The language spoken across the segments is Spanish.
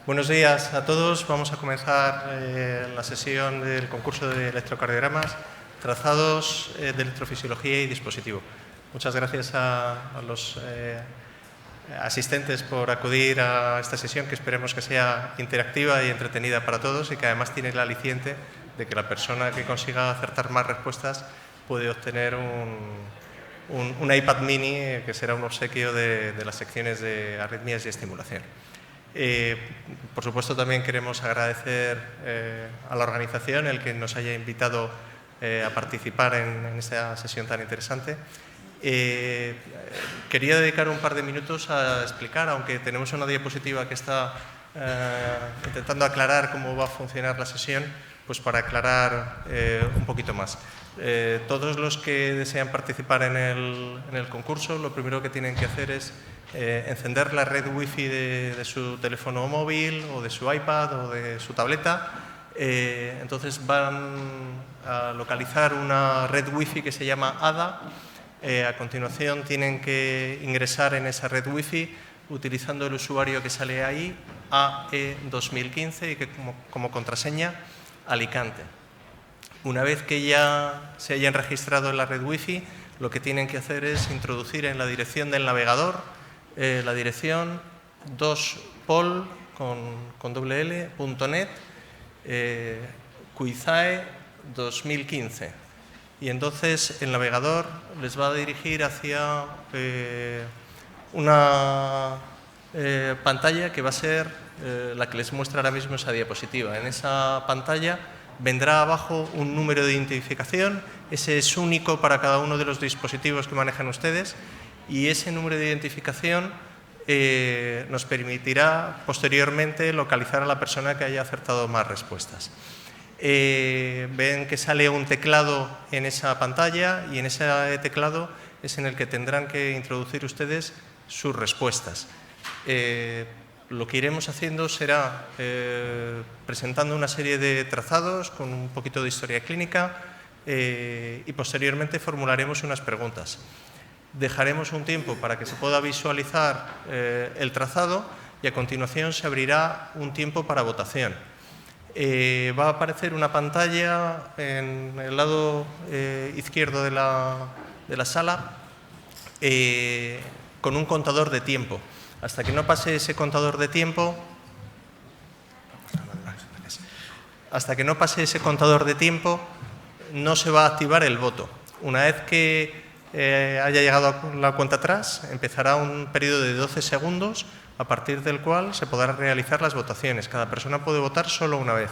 Buenos días a todos. Vamos a comenzar la sesión del concurso de electrocardiogramas, trazados de electrofisiología y dispositivo. Muchas gracias a los asistentes por acudir a esta sesión, que esperemos que sea interactiva y entretenida para todos y que además tiene el aliciente de que la persona que consiga acertar más respuestas puede obtener un iPad mini, que será un obsequio de las secciones de arritmias y estimulación. Por supuesto, también queremos agradecer a la organización el que nos haya invitado a participar en esta sesión tan interesante. Quería dedicar un par de minutos a explicar, aunque tenemos una diapositiva que está intentando aclarar cómo va a funcionar la sesión, pues para aclarar un poquito más. Todos los que desean participar en el concurso, lo primero que tienen que hacer es encender la red Wi-Fi de su teléfono móvil o de su iPad o de su tableta. Entonces van a localizar una red Wi-Fi que se llama ADA. A continuación tienen que ingresar en esa red Wi-Fi utilizando el usuario que sale ahí, AE2015, y que como contraseña Alicante. Una vez que ya se hayan registrado en la red Wi-Fi, lo que tienen que hacer es introducir en la dirección del navegador la dirección 2pol.net Quizae 2015. Y entonces el navegador les va a dirigir hacia una pantalla que va a ser la que les muestra ahora mismo esa diapositiva. En esa pantalla vendrá abajo un número de identificación. Ese es único para cada uno de los dispositivos que manejan ustedes, y ese número de identificación nos permitirá posteriormente localizar a la persona que haya acertado más respuestas. Ven que sale un teclado en esa pantalla, y en ese teclado es en el que tendrán que introducir ustedes sus respuestas. Lo que iremos haciendo será presentando una serie de trazados con un poquito de historia clínica y posteriormente formularemos unas preguntas. Dejaremos un tiempo para que se pueda visualizar el trazado y a continuación se abrirá un tiempo para votación. Va a aparecer una pantalla en el lado izquierdo de la sala con un contador de tiempo. Hasta que no pase ese contador de tiempo, no se va a activar el voto. Una vez que haya llegado la cuenta atrás, empezará un periodo de 12 segundos, a partir del cual se podrán realizar las votaciones. Cada persona puede votar solo una vez.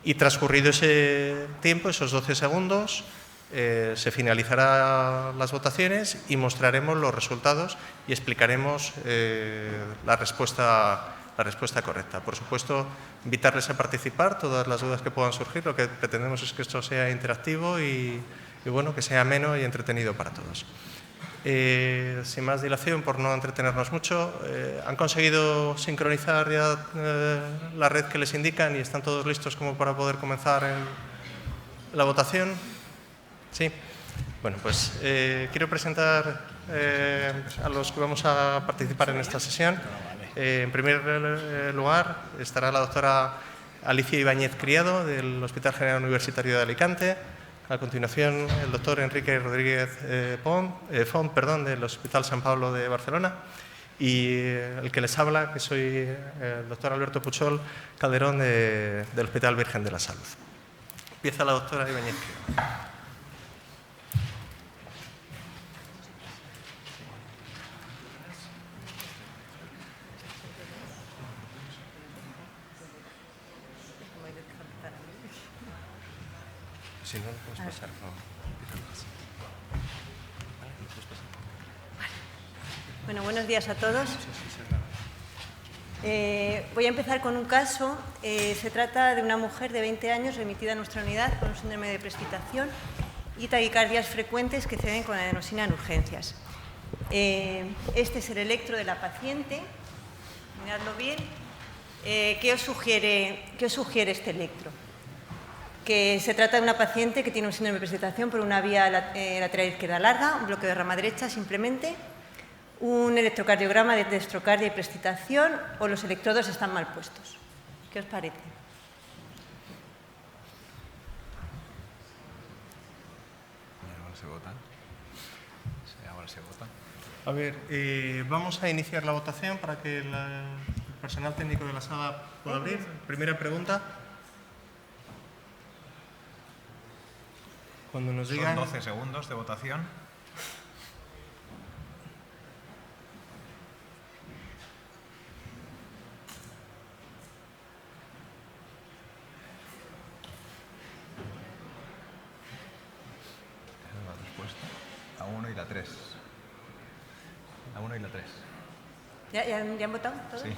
Y transcurrido ese tiempo, esos 12 segundos, se finalizarán las votaciones y mostraremos los resultados y explicaremos la respuesta correcta. Por supuesto, invitarles a participar, todas las dudas que puedan surgir. Lo que pretendemos es que esto sea interactivo y bueno, que sea ameno y entretenido para todos. Sin más dilación, por no entretenernos mucho, han conseguido sincronizar ya la red que les indican y están todos listos como para poder comenzar la votación. Sí. Bueno, pues quiero presentar a los que vamos a participar en esta sesión. En primer lugar estará la doctora Alicia Ibáñez Criado, del Hospital General Universitario de Alicante. A continuación, el doctor Enrique Rodríguez Font, del Hospital San Pablo de Barcelona. Y el que les habla, que soy el doctor Alberto Puchol Calderón, del Hospital Virgen de la Salud. Empieza la doctora Ibáñez Criado. Si no, lo puedes pasar. Bueno, buenos días a todos. Voy a empezar con un caso. Se trata de una mujer de 20 años remitida a nuestra unidad con un síndrome de precipitación y taquicardias frecuentes que ceden con adenosina en urgencias. Este es el electro de la paciente. Miradlo bien. ¿Qué os sugiere este electro? Que se trata de una paciente que tiene un síndrome de precipitación por una vía lateral izquierda larga, un bloqueo de rama derecha simplemente, un electrocardiograma de dextrocardia y prescitación o los electrodos están mal puestos. ¿Qué os parece? Ahora se vota. Sí, ahora se vota. A ver, vamos a iniciar la votación para que el personal técnico de la sala pueda abrir. Primera pregunta. Cuando nos digan... Son 12 segundos de votación. Esa es la respuesta. La 1 y la 3. La 1 y la 3. ¿Ya han votado todos? Sí.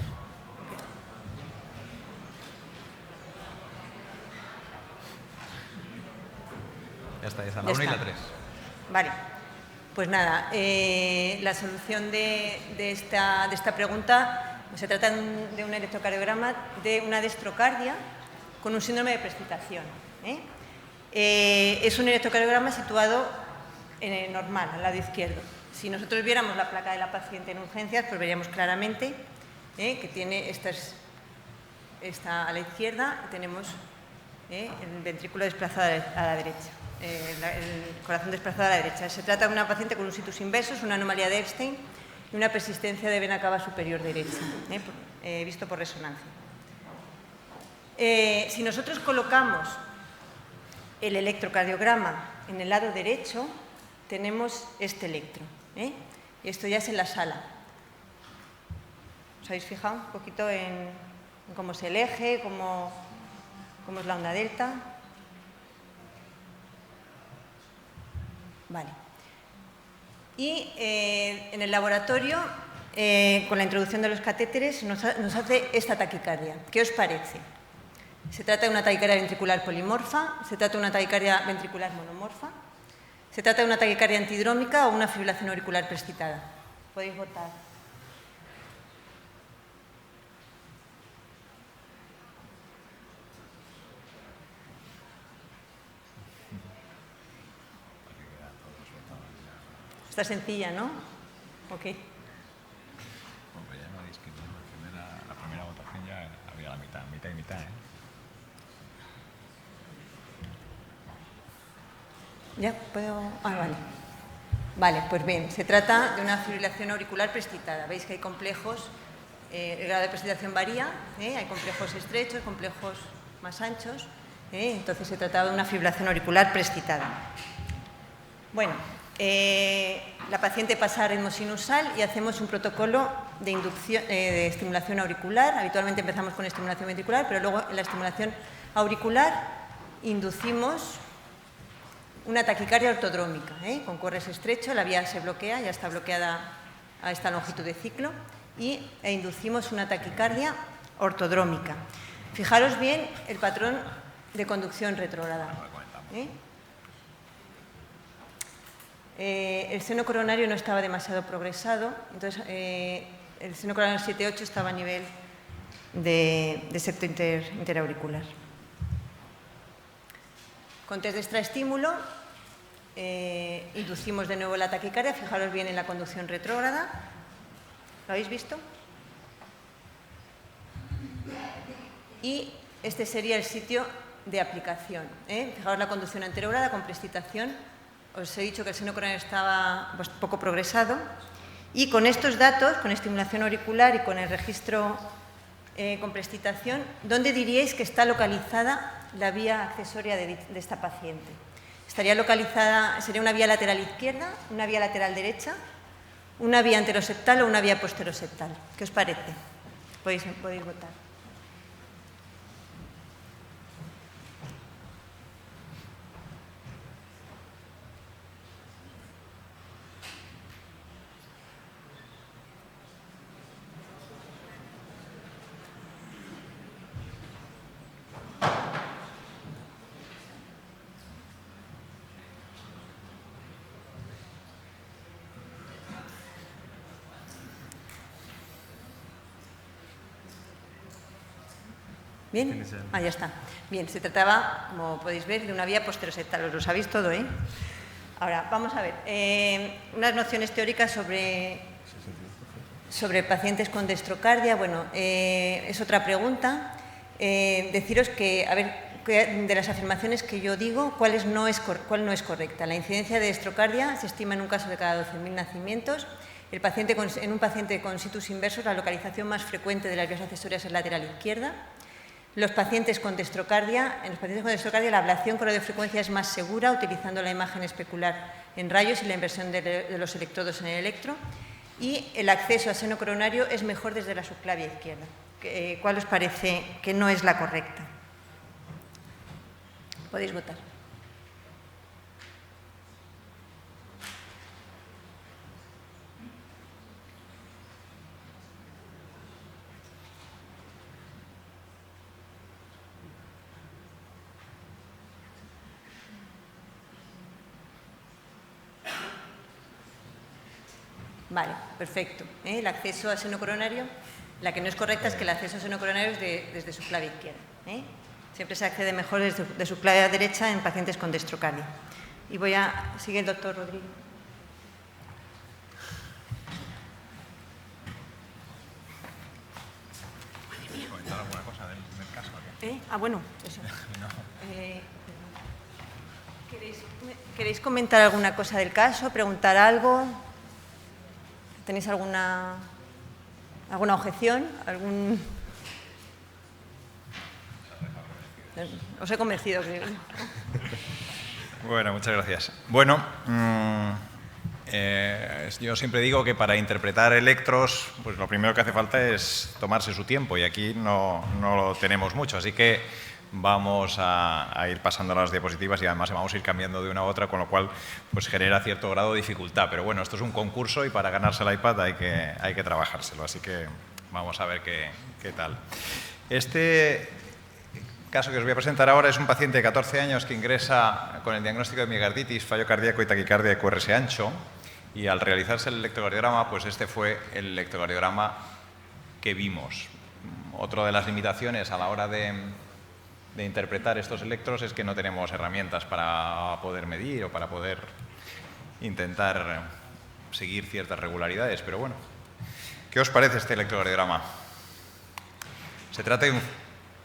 Ya está, la 1 y la 3. Vale. Pues nada, la solución de esta pregunta, se trata de un electrocardiograma de una dextrocardia con un síndrome de prescitación. Es un electrocardiograma situado normal, al lado izquierdo. Si nosotros viéramos la placa de la paciente en urgencias, pues veríamos claramente que tiene esta a la izquierda, tenemos el ventrículo desplazado a la derecha. El corazón desplazado a la derecha. Se trata de una paciente con un situs inversus, una anomalía de Epstein y una persistencia de vena cava superior derecha, visto por resonancia. Si nosotros colocamos el electrocardiograma en el lado derecho, tenemos este electro. Y esto ya es en la sala. ¿Os habéis fijado un poquito en cómo es el eje, cómo es la onda delta? Vale. Y en el laboratorio, con la introducción de los catéteres, nos hace esta taquicardia. ¿Qué os parece? ¿Se trata de una taquicardia ventricular polimorfa? ¿Se trata de una taquicardia ventricular monomorfa? ¿Se trata de una taquicardia antidrómica o una fibrilación auricular prescitada? Podéis votar. Está sencilla, ¿no? Ok. Hombre, ya no discriminó. La primera votación ya había la mitad y mitad, ¿eh? ¿Ya puedo...? Ah, vale. Vale, pues bien, se trata de una fibrilación auricular prescitada. Veis que hay complejos, el grado de prescitación varía, hay complejos estrechos, complejos más anchos, entonces se trataba de una fibrilación auricular prescitada. Bueno, la paciente pasa a ritmo sinusal y hacemos un protocolo de inducción, de estimulación auricular. Habitualmente empezamos con estimulación ventricular, pero luego en la estimulación auricular inducimos una taquicardia ortodrómica, con corres estrecho, la vía se bloquea, ya está bloqueada a esta longitud de ciclo, e inducimos una taquicardia ortodrómica. Fijaros bien el patrón de conducción retrógrada. El seno coronario no estaba demasiado progresado, entonces el seno coronario 7-8 estaba a nivel de septo interauricular. Con test de extraestímulo inducimos de nuevo la taquicardia, fijaros bien en la conducción retrógrada. ¿Lo habéis visto? Y este sería el sitio de aplicación. Fijaros la conducción anterograda con prescitación. Os he dicho que el seno coronario estaba poco progresado. Y con estos datos, con estimulación auricular y con el registro con prescitación, ¿dónde diríais que está localizada la vía accesoria de esta paciente? Estaría localizada, sería una vía lateral izquierda, una vía lateral derecha, una vía anteroseptal o una vía posteroseptal. ¿Qué os parece? Podéis votar. ¿Bien? Ah, ya está. Bien, se trataba, como podéis ver, de una vía posteroseptal. Os lo sabéis todo, ¿eh? Ahora, vamos a ver. Unas nociones teóricas sobre Sobre pacientes con dextrocardia, bueno, es otra pregunta. Deciros que, a ver, de las afirmaciones que yo digo, cuál no es correcta. La incidencia de dextrocardia se estima en un caso de cada 12.000 nacimientos. En un paciente con situs inversos, la localización más frecuente de las vías accesorias es lateral izquierda. En los pacientes con dextrocardia, la ablación con radiofrecuencia es más segura, utilizando la imagen especular en rayos y la inversión de los electrodos en el electro. Y el acceso a seno coronario es mejor desde la subclavia izquierda. ¿Cuál os parece que no es la correcta? Podéis votar. Vale, perfecto. El acceso a seno coronario, la que no es correcta es que el acceso a seno coronario es desde su clave izquierda. Siempre se accede mejor de su clave derecha en pacientes con dextrocardia. Y voy a seguir el doctor Rodrigo. ¿Comentar alguna cosa del caso? Bueno, eso. ¿Queréis comentar alguna cosa del caso? ¿Preguntar algo? ¿Tenéis alguna objeción? Os he convencido, creo. Bueno, muchas gracias. Bueno, yo siempre digo que para interpretar electros, pues lo primero que hace falta es tomarse su tiempo y aquí no lo tenemos mucho, así que vamos a ir pasando las diapositivas y además vamos a ir cambiando de una a otra, con lo cual pues genera cierto grado de dificultad. Pero bueno, esto es un concurso y para ganarse el iPad hay que trabajárselo, así que vamos a ver qué tal. Este caso que os voy a presentar ahora es un paciente de 14 años que ingresa con el diagnóstico de miocarditis, fallo cardíaco y taquicardia de QRS ancho, y al realizarse el electrocardiograma, pues este fue el electrocardiograma que vimos. Otra de las limitaciones a la hora de interpretar estos electros es que no tenemos herramientas para poder medir o para poder intentar seguir ciertas regularidades, pero bueno. ¿Qué os parece este electrocardiograma?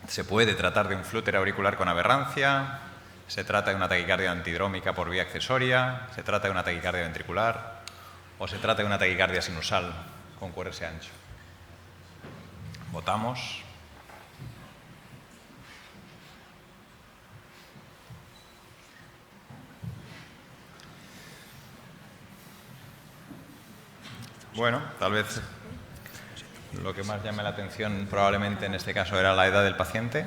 Se puede tratar de un flúter auricular con aberrancia, se trata de una taquicardia antidrómica por vía accesoria, se trata de una taquicardia ventricular o se trata de una taquicardia sinusal con QRS ancho. Votamos. Bueno, tal vez lo que más llame la atención probablemente en este caso era la edad del paciente.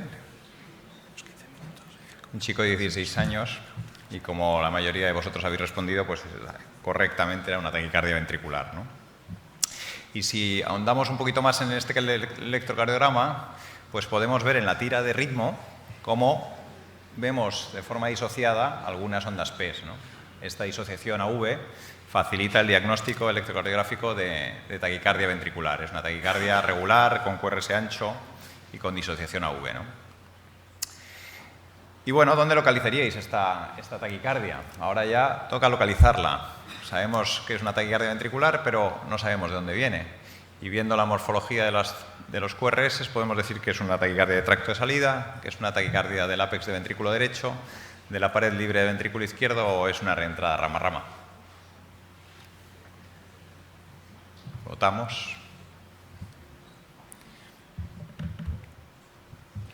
Un chico de 16 años y como la mayoría de vosotros habéis respondido, pues correctamente era una taquicardia ventricular, ¿no? Y si ahondamos un poquito más en este electrocardiograma, pues podemos ver en la tira de ritmo cómo vemos de forma disociada algunas ondas PES, ¿no? Esta disociación AV facilita el diagnóstico electrocardiográfico de taquicardia ventricular. Es una taquicardia regular, con QRS ancho y con disociación AV, ¿no? Y bueno, ¿dónde localizaríais esta taquicardia? Ahora ya toca localizarla. Sabemos que es una taquicardia ventricular, pero no sabemos de dónde viene. Y viendo la morfología de los QRS, podemos decir que es una taquicardia de tracto de salida, que es una taquicardia del ápex de ventrículo derecho, de la pared libre de ventrículo izquierdo o es una reentrada rama-rama. Votamos.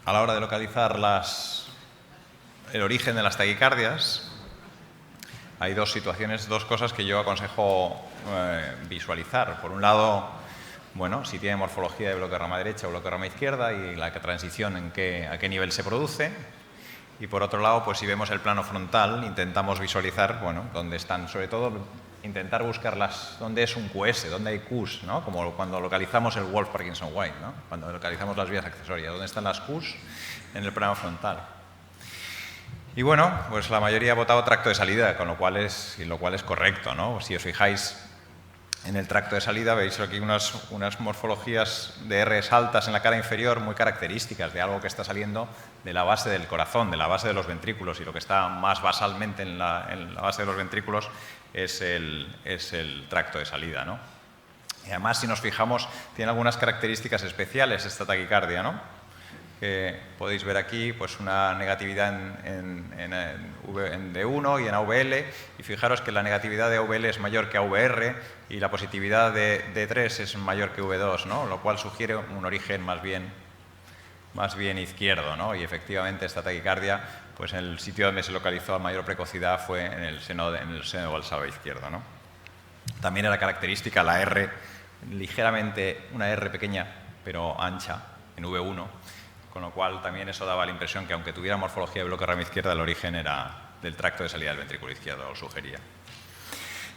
A la hora de localizar el origen de las taquicardias, hay dos situaciones, dos cosas que yo aconsejo visualizar. Por un lado, bueno, si tiene morfología de bloque rama derecha o bloque rama izquierda y la transición a qué nivel se produce. Y por otro lado, pues si vemos el plano frontal, intentamos visualizar, bueno, dónde están, sobre todo intentar buscar dónde es un QS, dónde hay Qs, ¿no? Como cuando localizamos el Wolff-Parkinson-White, ¿no? Cuando localizamos las vías accesorias, dónde están las Qs en el plano frontal. Y bueno, pues la mayoría ha votado tracto de salida, lo cual es correcto, ¿no? Si os fijáis en el tracto de salida, veis aquí unas morfologías de Rs altas en la cara inferior muy características de algo que está saliendo de la base del corazón, de la base de los ventrículos, y lo que está más basalmente en la base de los ventrículos es el tracto de salida, ¿no? Y además, si nos fijamos, tiene algunas características especiales esta taquicardia, ¿no? Que podéis ver aquí, pues una negatividad en D1 y en AVL, y fijaros que la negatividad de AVL es mayor que AVR y la positividad de D3 es mayor que V2, ¿no? Lo cual sugiere un origen más bien izquierdo, ¿no? Y efectivamente esta taquicardia, pues en el sitio donde se localizó a mayor precocidad fue en el seno valsalva izquierdo, ¿no? También era característica la R, ligeramente una R pequeña pero ancha en V1, con lo cual también eso daba la impresión que aunque tuviera morfología de bloque rama izquierda, el origen era del tracto de salida del ventrículo izquierdo, lo sugería.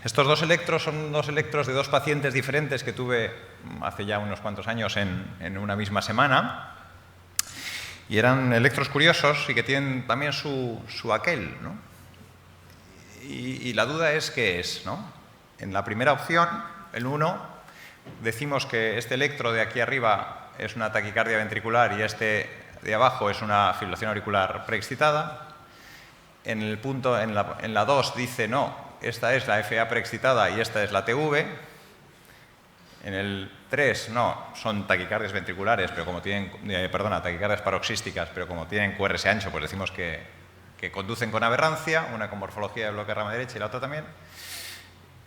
Estos dos electros son dos electros de dos pacientes diferentes que tuve hace ya unos cuantos años en una misma semana. Y eran electros curiosos y que tienen también su aquel, ¿no? Y la duda es qué es, ¿no? En la primera opción, el 1, decimos que este electro de aquí arriba es una taquicardia ventricular y este de abajo es una fibrilación auricular preexcitada. En el punto, en la 2 dice no, esta es la FA preexcitada y esta es la TV. En el 3, no, son taquicardias ventriculares, pero como tienen, taquicardias paroxísticas, pero como tienen QRS ancho, pues decimos que conducen con aberrancia, una con morfología de bloque rama derecha y la otra también.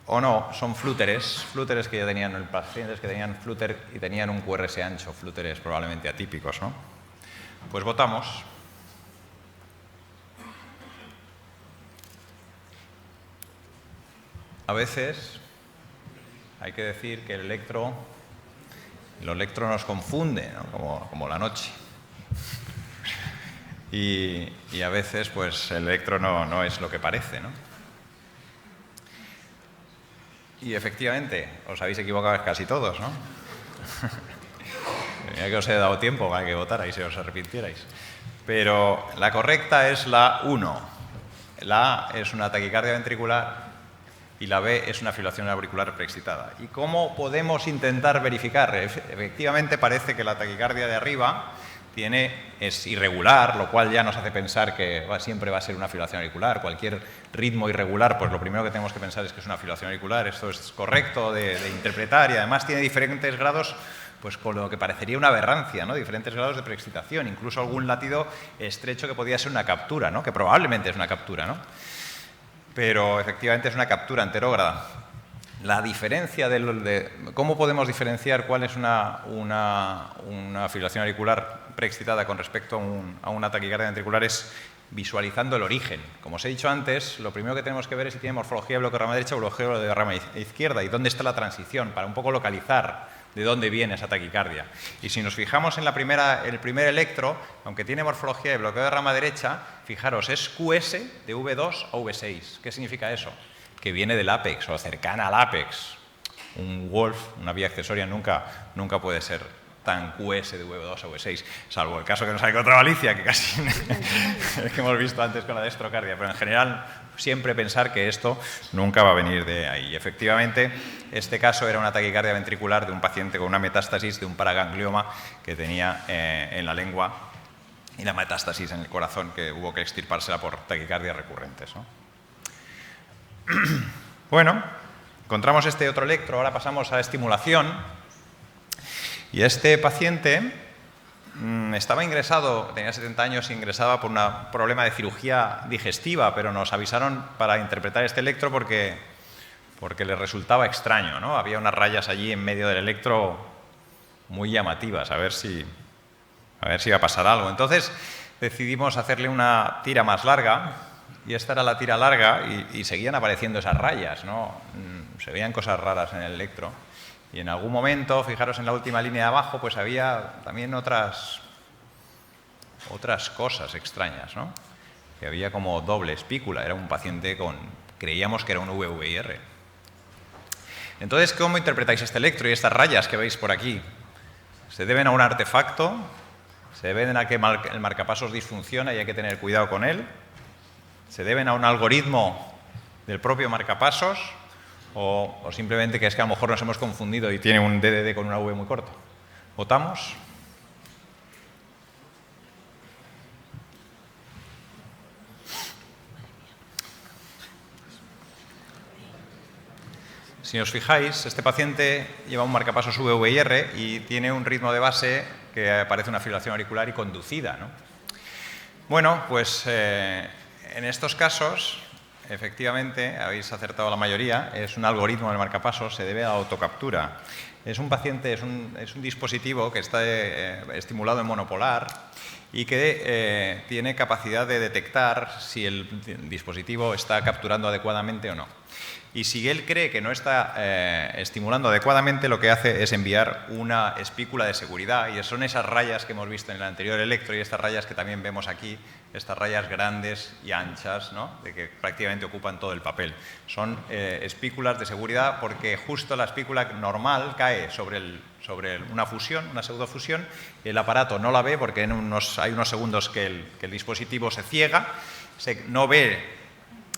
O no, son flúteres que ya tenían pacientes que tenían flúter y tenían un QRS ancho, flúteres probablemente atípicos, ¿no? Pues votamos. A veces hay que decir que el electro nos confunde, ¿no? como la noche. Y a veces pues el electro no es lo que parece, ¿no? Y efectivamente, os habéis equivocado casi todos, ¿no? Ya que os he dado tiempo para que votarais y os arrepintierais. Pero la correcta es la 1. La A es una taquicardia ventricular y la B es una fibrilación auricular preexcitada. ¿Y cómo podemos intentar verificar? Efectivamente parece que la taquicardia de arriba es irregular, lo cual ya nos hace pensar que siempre va a ser una fibrilación auricular. Cualquier ritmo irregular, pues lo primero que tenemos que pensar es que es una fibrilación auricular. Esto es correcto de interpretar y además tiene diferentes grados, pues con lo que parecería una aberrancia, ¿no? Diferentes grados de preexcitación, incluso algún latido estrecho que podría ser una captura, ¿no? Que probablemente es una captura, ¿no? Pero efectivamente es una captura anterógrada. La diferencia ¿cómo podemos diferenciar cuál es una fibrilación auricular preexcitada con respecto a una taquicardia ventricular es visualizando el origen? Como os he dicho antes, lo primero que tenemos que ver es si tiene morfología de bloque rama derecha o bloque de rama izquierda y dónde está la transición, para un poco localizar de dónde viene esa taquicardia. Y si nos fijamos en el primer electro, aunque tiene morfología de bloqueo de rama derecha, fijaros, es QS de V2 a V6. ¿Qué significa eso? Que viene del ápex o cercana al ápex. Un Wolf, una vía accesoria, nunca puede ser tan QS de V2 a V6, salvo el caso que nos hay contra Valicia, que casi que hemos visto antes con la destrocardia, pero en general siempre pensar que esto nunca va a venir de ahí. Efectivamente, este caso era una taquicardia ventricular de un paciente con una metástasis de un paraganglioma que tenía en la lengua y la metástasis en el corazón, que hubo que extirpársela por taquicardias recurrentes, ¿no? Bueno, encontramos este otro electro, ahora pasamos a estimulación. Y este paciente estaba ingresado, tenía 70 años, ingresaba por un problema de cirugía digestiva, pero nos avisaron para interpretar este electro porque le resultaba extraño, ¿no? Había unas rayas allí en medio del electro muy llamativas, a ver si iba a pasar algo. Entonces decidimos hacerle una tira más larga, y esta era la tira larga, y seguían apareciendo esas rayas, ¿no? Se veían cosas raras en el electro. Y en algún momento, fijaros en la última línea de abajo, pues había también otras cosas extrañas, ¿no? Que había como doble espícula, era un paciente creíamos que era un VVIR. Entonces, ¿cómo interpretáis este electro y estas rayas que veis por aquí? ¿Se deben a un artefacto? ¿Se deben a que el marcapasos disfunciona y hay que tener cuidado con él? ¿Se deben a un algoritmo del propio marcapasos? O simplemente que es que a lo mejor nos hemos confundido y tiene un DDD con una V muy corto. ¿Votamos? Si os fijáis, este paciente lleva un marcapasos VVIR y tiene un ritmo de base que parece una fibrilación auricular y conducida, ¿no? Bueno, pues en estos casos, efectivamente, habéis acertado la mayoría, es un algoritmo del marcapasos, se debe a la autocaptura. Es un paciente, es un dispositivo que está estimulado en monopolar y que tiene capacidad de detectar si el dispositivo está capturando adecuadamente o no. Y si él cree que no está estimulando adecuadamente, lo que hace es enviar una espícula de seguridad, y son esas rayas que hemos visto en el anterior electro y estas rayas que también vemos aquí, estas rayas grandes y anchas, ¿no?, de que prácticamente ocupan todo el papel. Son espículas de seguridad porque justo la espícula normal cae sobre una fusión, una pseudofusión, y el aparato no la ve porque hay unos segundos que el dispositivo se ciega, no ve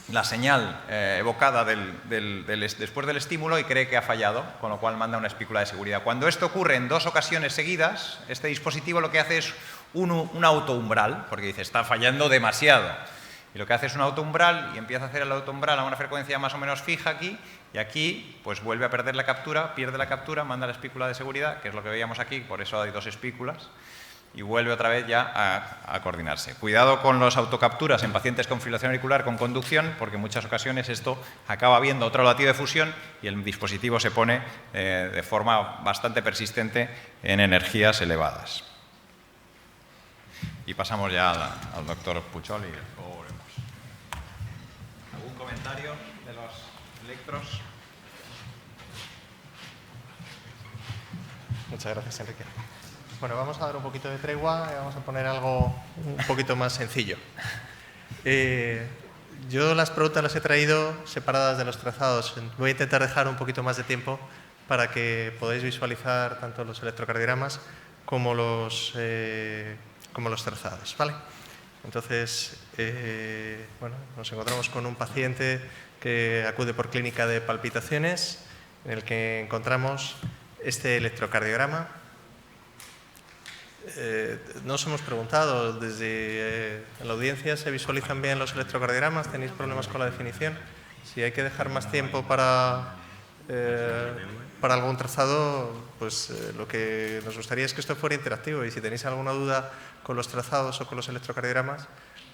la señal evocada después del estímulo y cree que ha fallado, con lo cual manda una espícula de seguridad. Cuando esto ocurre en 2 ocasiones seguidas, este dispositivo lo que hace es un autoumbral, porque dice, está fallando demasiado. Y lo que hace es un autoumbral y empieza a hacer el autoumbral a una frecuencia más o menos fija aquí, y aquí pues vuelve a perder la captura, pierde la captura, manda la espícula de seguridad, que es lo que veíamos aquí, por eso hay 2 espículas, y vuelve otra vez ya a coordinarse. Cuidado con las autocapturas en pacientes con fibrilación auricular con conducción, porque en muchas ocasiones esto acaba habiendo otro latido de fusión y el dispositivo se pone de forma bastante persistente en energías elevadas. Y pasamos ya al doctor Puchol y luego volvemos. ¿Algún comentario de los electros? Muchas gracias, Enrique. Bueno, vamos a dar un poquito de tregua y vamos a poner algo un poquito más sencillo. Yo las preguntas las he traído separadas de los trazados. Voy a intentar dejar un poquito más de tiempo para que podáis visualizar tanto los electrocardiogramas como los trazados, ¿vale? Entonces, bueno, nos encontramos con un paciente que acude por clínica de palpitaciones, en el que encontramos este electrocardiograma. Nos hemos preguntado, desde la audiencia, ¿se visualizan bien los electrocardiogramas? ¿Tenéis problemas con la definición? Si hay que dejar más tiempo para algún trazado, pues lo que nos gustaría es que esto fuera interactivo, y si tenéis alguna duda con los trazados o con los electrocardiogramas,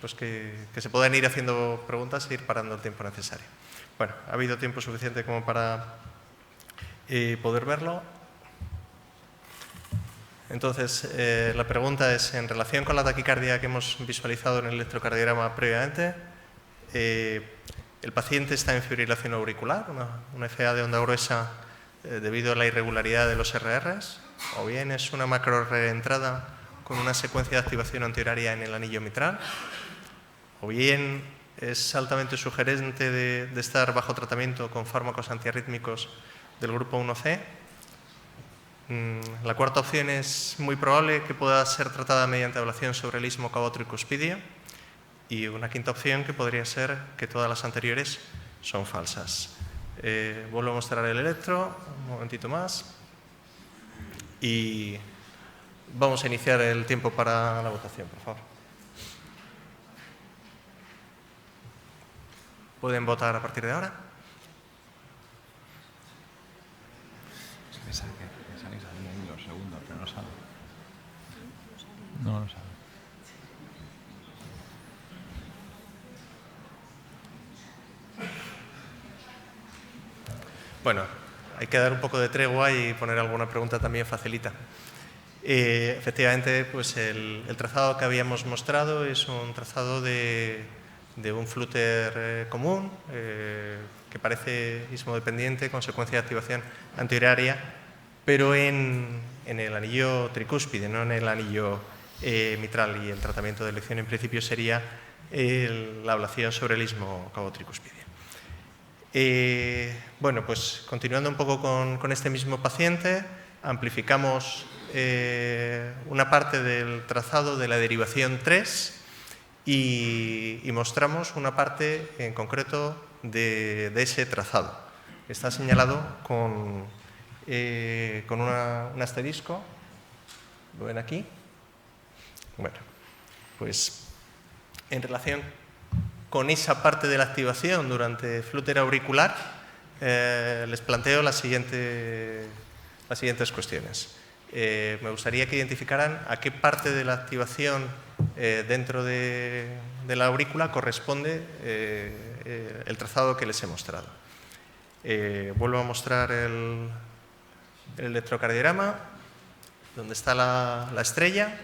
pues que se puedan ir haciendo preguntas e ir parando el tiempo necesario. Bueno, ha habido tiempo suficiente como para poder verlo. Entonces, la pregunta es, en relación con la taquicardia que hemos visualizado en el electrocardiograma previamente, el paciente está en fibrilación auricular, una FA de onda gruesa debido a la irregularidad de los RRs, o bien es una macro reentrada con una secuencia de activación antihoraria en el anillo mitral, o bien es altamente sugerente de estar bajo tratamiento con fármacos antiarrítmicos del grupo 1C. La cuarta opción es muy probable que pueda ser tratada mediante ablación sobre el istmo cabotricuspidio, y una quinta opción que podría ser que todas las anteriores son falsas. Vuelvo a mostrar el electro, un momentito más, y vamos a iniciar el tiempo para la votación, por favor. ¿Pueden votar a partir de ahora? No lo sabe. Bueno, hay que dar un poco de tregua y poner alguna pregunta también facilita. Efectivamente, pues el trazado que habíamos mostrado es un trazado de un flúter común que parece istmodependiente con secuencia de activación antihoraria, pero en el anillo tricúspide, no en el anillo mitral, y el tratamiento de elección en principio sería la ablación sobre el istmo cabotricuspidio. Bueno, pues continuando un poco con este mismo paciente, amplificamos una parte del trazado de la derivación 3 y mostramos una parte en concreto de ese trazado. Está señalado con un asterisco. ¿Lo ven aquí? Bueno, pues en relación con esa parte de la activación durante flúter auricular, les planteo las siguientes cuestiones. Me gustaría que identificaran a qué parte de la activación dentro de la aurícula corresponde el trazado que les he mostrado. Vuelvo a mostrar el electrocardiograma, donde está la estrella,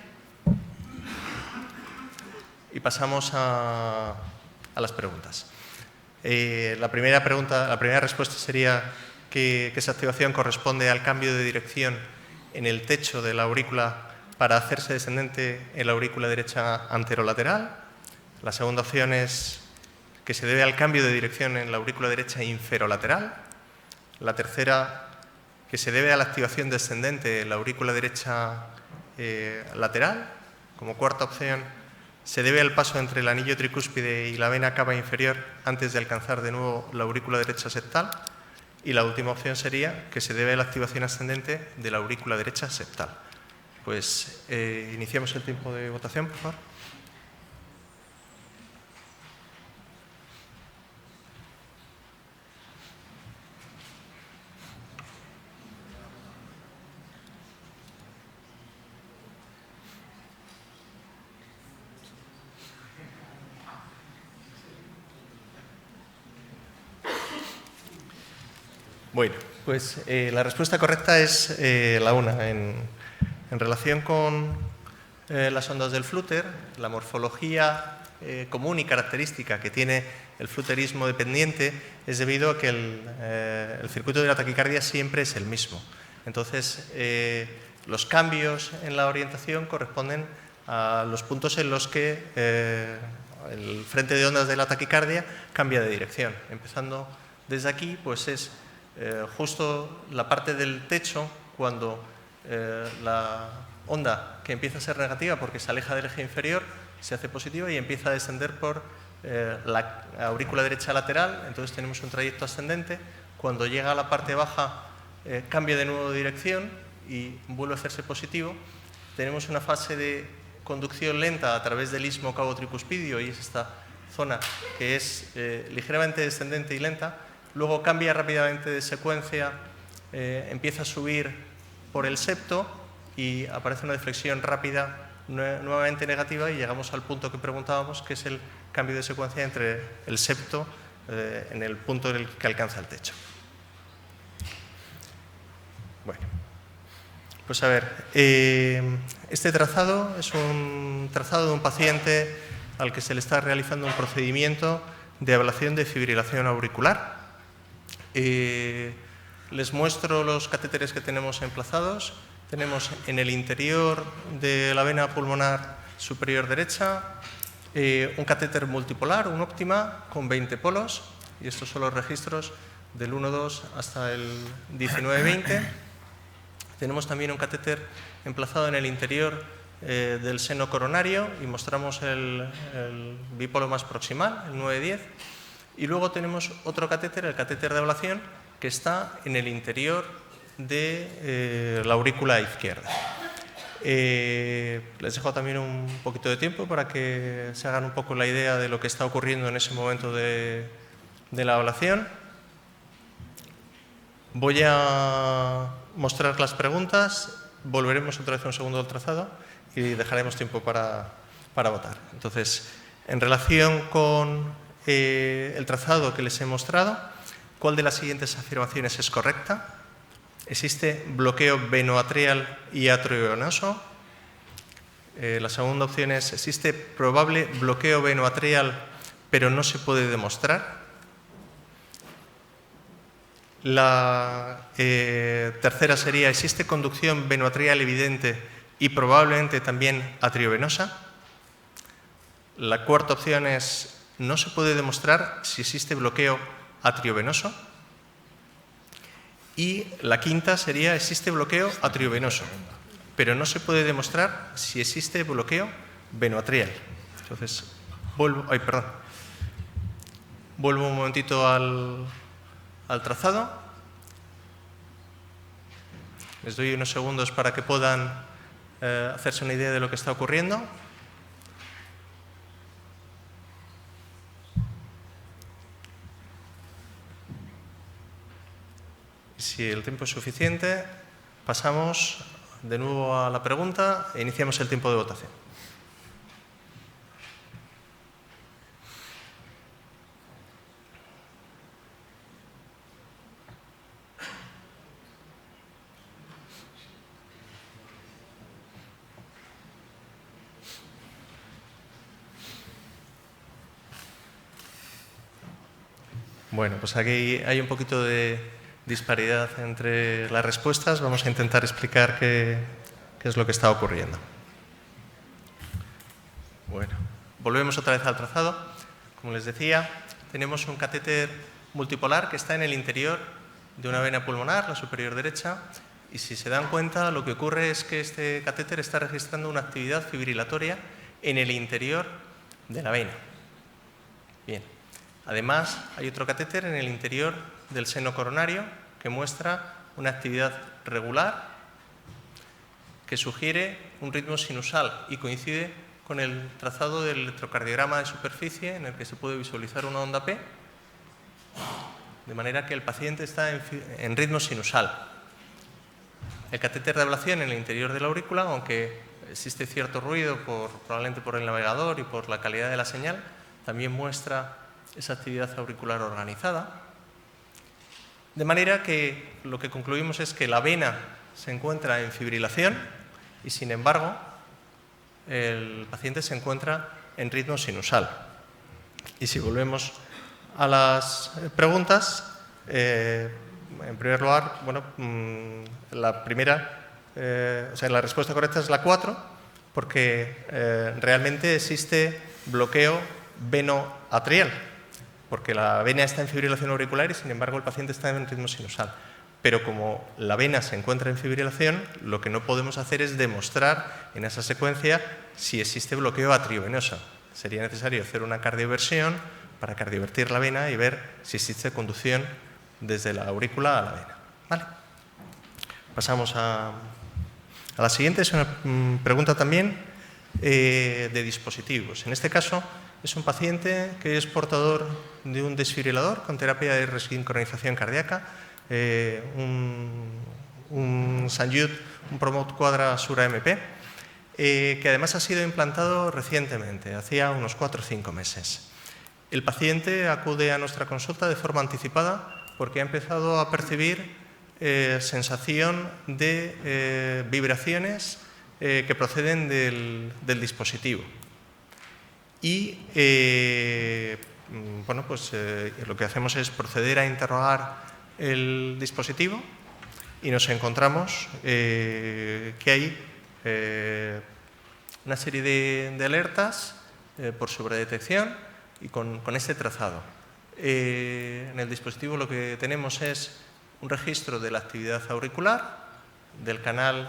y pasamos a las preguntas. La primera respuesta sería que esa activación corresponde al cambio de dirección en el techo de la aurícula para hacerse descendente en la aurícula derecha anterolateral. La segunda opción es que se debe al cambio de dirección en la aurícula derecha inferolateral. La tercera, que se debe a la activación descendente en la aurícula derecha lateral. Como cuarta opción, se debe al paso entre el anillo tricúspide y la vena cava inferior antes de alcanzar de nuevo la aurícula derecha septal. Y la última opción sería que se debe a la activación ascendente de la aurícula derecha septal. Pues iniciamos el tiempo de votación, por favor. Bueno, pues la respuesta correcta es la una. En relación con las ondas del flúter, la morfología común y característica que tiene el fluterismo dependiente es debido a que el circuito de la taquicardia siempre es el mismo. Entonces, los cambios en la orientación corresponden a los puntos en los que el frente de ondas de la taquicardia cambia de dirección. Empezando desde aquí, pues es justo la parte del techo cuando la onda que empieza a ser negativa porque se aleja del eje inferior se hace positiva y empieza a descender por la aurícula derecha lateral. Entonces tenemos un trayecto ascendente. Cuando llega a la parte baja cambia de nuevo de dirección y vuelve a hacerse positivo. Tenemos una fase de conducción lenta a través del istmo cavo-tricuspidio, y es esta zona que es ligeramente descendente y lenta. Luego cambia rápidamente de secuencia, empieza a subir por el septo y aparece una deflexión rápida nuevamente negativa y llegamos al punto que preguntábamos, que es el cambio de secuencia entre el septo en el punto en el que alcanza el techo. Bueno, pues a ver, este trazado es un trazado de un paciente al que se le está realizando un procedimiento de ablación de fibrilación auricular. Les muestro los catéteres que tenemos emplazados. Tenemos en el interior de la vena pulmonar superior derecha un catéter multipolar, un óptima, con 20 polos, y estos son los registros del 1,2 hasta el 19,20. Tenemos también un catéter emplazado en el interior del seno coronario y mostramos el bipolo más proximal, el 9,10. Y luego tenemos otro catéter, el catéter de ablación, que está en el interior de la aurícula izquierda. Les dejo también un poquito de tiempo para que se hagan un poco la idea de lo que está ocurriendo en ese momento de la ablación. Voy a mostrar las preguntas, volveremos otra vez un segundo al trazado y dejaremos tiempo para votar. Entonces, en relación con el trazado que les he mostrado, ¿cuál de las siguientes afirmaciones es correcta? ¿Existe bloqueo venoatrial y atriovenoso? La segunda opción es: ¿existe probable bloqueo venoatrial pero no se puede demostrar? La tercera sería: ¿existe conducción venoatrial evidente y probablemente también atriovenosa? La cuarta opción es: no se puede demostrar si existe bloqueo atriovenoso. Y la quinta sería: existe bloqueo atriovenoso, pero no se puede demostrar si existe bloqueo venoatrial. Entonces, vuelvo un momentito al trazado. Les doy unos segundos para que puedan hacerse una idea de lo que está ocurriendo. Si el tiempo es suficiente, pasamos de nuevo a la pregunta e iniciamos el tiempo de votación. Bueno, pues aquí hay un poquito de disparidad entre las respuestas. Vamos a intentar explicar qué es lo que está ocurriendo. Bueno, volvemos otra vez al trazado. Como les decía, tenemos un catéter multipolar que está en el interior de una vena pulmonar, la superior derecha, y si se dan cuenta, lo que ocurre es que este catéter está registrando una actividad fibrilatoria en el interior de la vena. Bien. Además, hay otro catéter en el interior del seno coronario que muestra una actividad regular que sugiere un ritmo sinusal y coincide con el trazado del electrocardiograma de superficie en el que se puede visualizar una onda P, de manera que el paciente está en ritmo sinusal. El catéter de ablación en el interior de la aurícula, aunque existe cierto ruido probablemente por el navegador y por la calidad de la señal, también muestra esa actividad auricular organizada. De manera que lo que concluimos es que la vena se encuentra en fibrilación y, sin embargo, el paciente se encuentra en ritmo sinusal. Y si volvemos a las preguntas, en primer lugar, bueno, la primera, la respuesta correcta es la 4, porque realmente existe bloqueo venoatrial, porque la vena está en fibrilación auricular y, sin embargo, el paciente está en ritmo sinusal. Pero como la vena se encuentra en fibrilación, lo que no podemos hacer es demostrar en esa secuencia si existe bloqueo atriovenoso. Sería necesario hacer una cardioversión para cardiovertir la vena y ver si existe conducción desde la aurícula a la vena. ¿Vale? Pasamos a la siguiente. Es una pregunta también de dispositivos. En este caso, es un paciente que es portador de un desfibrilador con terapia de resincronización cardíaca, un Sanjut, un Promote Quadra Sura MP, que además ha sido implantado recientemente, hacía unos 4 o 5 meses. El paciente acude a nuestra consulta de forma anticipada porque ha empezado a percibir sensación de vibraciones que proceden del dispositivo. Y bueno, pues lo que hacemos es proceder a interrogar el dispositivo y nos encontramos que hay una serie de alertas por sobredetección y con este trazado. En el dispositivo lo que tenemos es un registro de la actividad auricular, del canal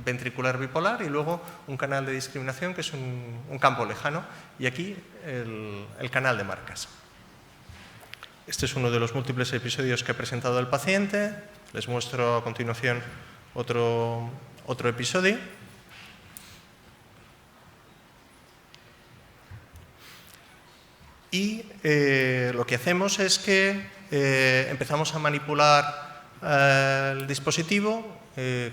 ventricular bipolar y luego un canal de discriminación que es un campo lejano y aquí el canal de marcas. Este es uno de los múltiples episodios que ha presentado el paciente. Les muestro a continuación otro episodio. Y lo que hacemos es que empezamos a manipular el dispositivo